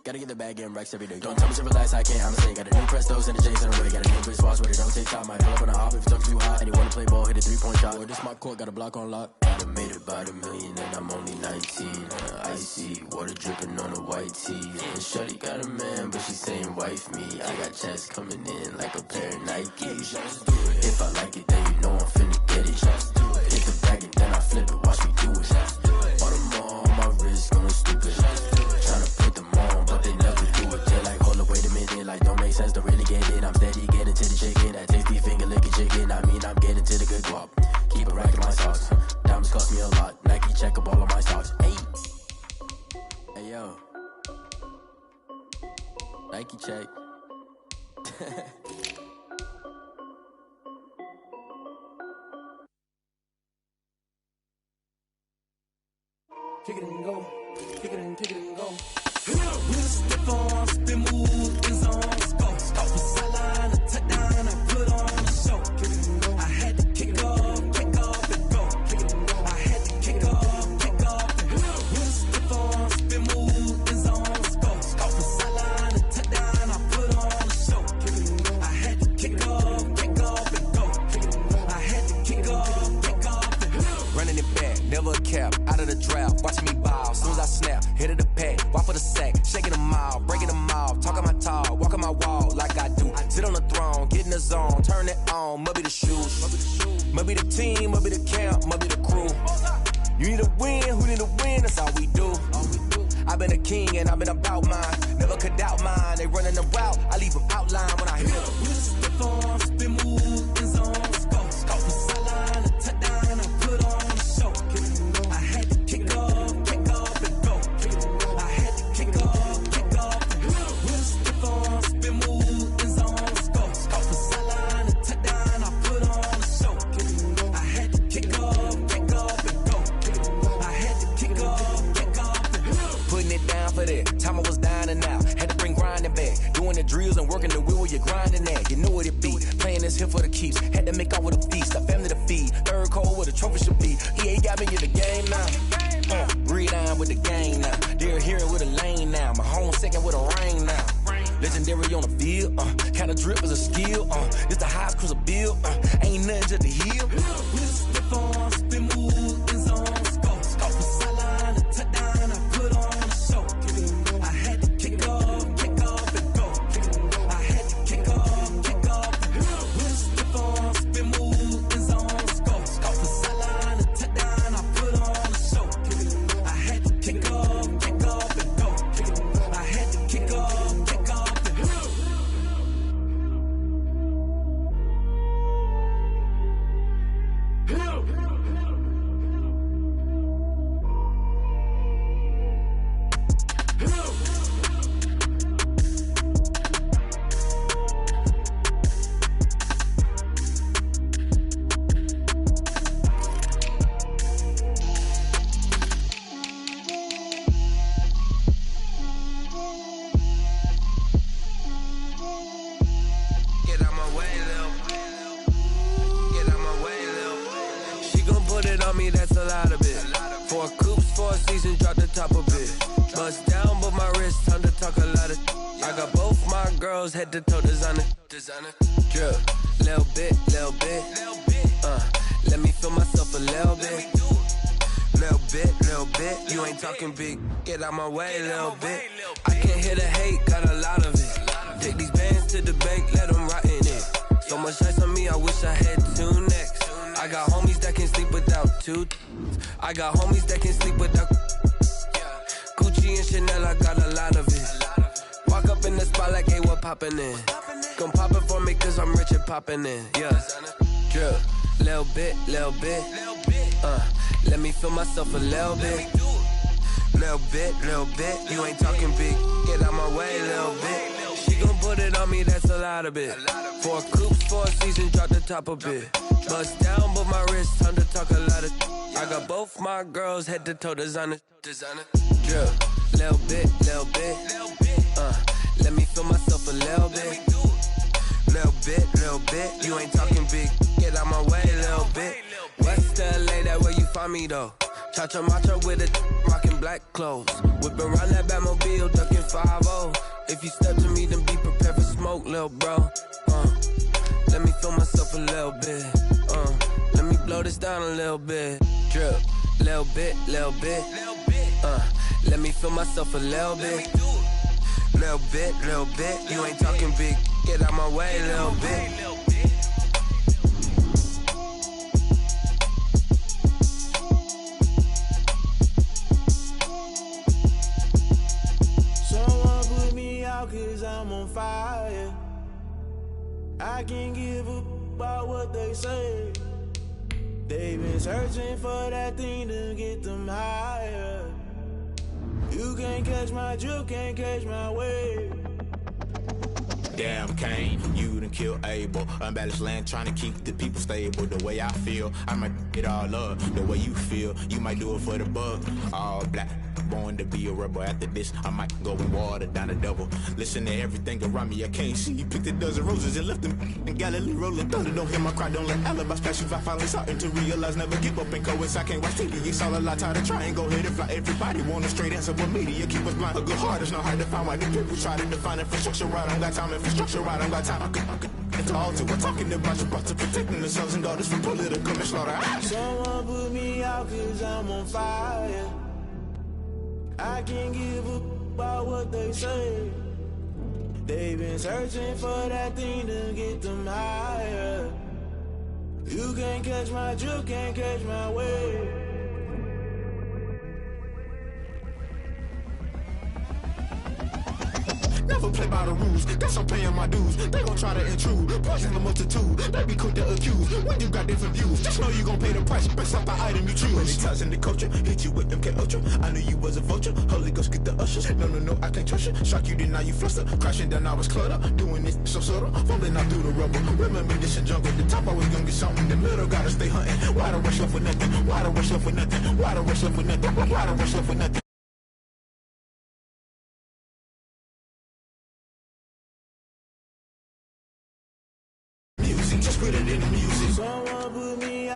Gotta get the bag and racks every day. Don't tell me to relax, I can't, I'ma say. Got a new Prestos and the J's in the way. Got a new Chris Foss, but it don't take time. I pull up on a hop if it talks too hot. And you wanna play ball, hit a 3-point shot. Or this my court, got a block on lock. I done made about $1 million and I'm only 19. Icy water dripping on a white tee. And shorty got a man, but she saying wife me. I got checks coming in like a pair of Nikes. If I like it, then you know I'm finna get it. Hit the bag and then I flip it, watch me do it. All them on my wrist going stupid. Tryna put them on, but they never do it. They like, hold up, wait a minute, like don't make sense, don't really get it. I'm steady getting to the chicken, that tasty finger licking chicken. I mean, I'm getting to the good guap. Keep a rack in my socks. Diamonds cost me a lot. Nike check up all of my stocks. Hey yo, Nike check. kick it and go, kick it and go. We'll step on, spin, move, in zone, go. Off the sideline, a touchdown, I put on a show. Kick it and go. I had to kick off and go. Kick it and go. I had to kick off and go. We'll step on, spin, move, in zone, go. Off the sideline, a touchdown, I put on a show. Kick it and go. I had to kick off and go. Kick it and go. I had to kick off and go. Running it back, never a cap, out of the drought, watching me ball. Soon as I snap, hit of the pack, walk for the sack, shaking them out, breaking them off, talking my talk, walking my wall like I do. Sit on the throne, get in the zone, turn it on, must be the shoes, must be the team, must be the camp, must be the crew. You need a win, who need a win, that's all we do. I've been a king and I've been about mine, never could doubt mine, they running the route, I leave them outline when I hit them. We'll step on, spin, move, in zone, go. Off the sideline, a touchdown, I put on a show. I had to kick off and go. I had to kick off and go. We'll step on, spin, move, in zone, go. Off the sideline, a touchdown, I put on a show. I had to kick off and go. I had to kick off and go. Putting it down for that, time I was dying and out, had to bring grinding back, doing the drills and working the wheel where you're grinding at, you know what it be, playing this here for the keeps, had to make out with a feast, a family to feed, third cold where the trophy should be, EA got me in the game now, read on with the game now, they're hearing with a lane now, my home second with a rain now, legendary on the field, kind of drip is a skill, it's the highest cruiser bill, ain't nothing just to heal. We'll step on, spin, move, in zone, go. Off the sideline, a touchdown, I put on a show. I had to kick off and go. I had to kick off and go. We'll step on, spin, move, in zone, go. Off the sideline, a touchdown, I put on a show. I had to kick off and go. I had to kick off and go. Get out my way, Lil. Get out my way, Lil. She gon' put it on me, that's a lot of it. 4 coops, 4 seasons, drop the top of it. Bust down, but my wrist, time to talk a lot of. I got both my girls, head to toe designer. Drip, little bit. Let me feel myself a little bit. Little bit. You ain't talking big. Get out my way, little bit. I can't hear the hate, got a lot of it. Take these bands to the bank, let them rot in it. So much ice on me, I wish I had 2 necks. I got homies that can sleep without 2. I got homies that can sleep without Gucci and Chanel, I got a lot of it. Walk up in the spot like, hey, what poppin' in? Gon' pop it for me cause I'm rich and poppin' in, yeah. Drip, little bit. Let me feel myself a little bit. Little bit. You ain't talking big. Get out my way, little bit. She gon' put it on me, that's a lot of it. 4 coops, 4 seasons, drop the top a bit. Bust down, but my wrist, time to talk a lot of. I got both my girls, head to toe designer. Drip, little bit. Let me feel myself a little bit. Little bit. You ain't talking big. Get out my way, little bit. West LA, that where you find me though. Cha-cha matcha with a rockin' black clothes. Whip around that Batmobile, ducking 5-0. If you step to me, then be prepared for smoke, lil' bro. Let me feel myself a little bit. Let me blow this down a little bit. Drip, little bit. Let me feel myself a little bit. Little bit. You ain't talking big. Get out my way, little bit. Someone put me out cause I'm on fire. I can't give a about what they say. They've been searching for that thing to get them higher. You can't catch my drift, can't catch my wave. Damn Kane, you done kill Abel. Unbalanced land trying to keep the people stable. The way I feel, I might it all up. The way you feel, you might do it for the bug. All black, born to be a rebel. After this, I might go and water down the double. Listen to everything around me, I can't see. Picked a dozen roses and left them in Galilee rolling thunder. Don't hear my cry, don't let alibis pass you. I finally starting to realize, never give up and coincide. I can't watch TV, it's all a lot. Tired of trying, go ahead and fly. Everybody want a straight answer, but media keep us blind. A good heart is not hard to find. Why the people try to define infrastructure right? I don't got time, infrastructure right? I don't got time. I could talk to. We're talking about your to protecting the sons and daughters from political manslaughter. Someone put me out cause I'm on fire. I can't give a about what they say. They've been searching for that thing to get them higher. You can't catch my drift, can't catch my wave. Never play by the rules, guess I'm paying my dues. They gon' try to intrude, poison the multitude. They be quick to accuse, when you got different views. Just know you gon' pay the price, based off the item you choose. Many ties in the culture, hit you with MK Ultra. I knew you was a vulture, Holy Ghost get the ushers. No, I can't trust you. Shock you, then now you fluster. Crashing down, I was cluttered. Doing this so subtle, falling out through the rubble. Remember this a jungle, the top always gonna get something. In the middle, gotta stay hunting. Why the rush left with nothing? Why the rush left with nothing? Why the rush left with nothing? Why the rush left with nothing? Just put it in the music. Someone put me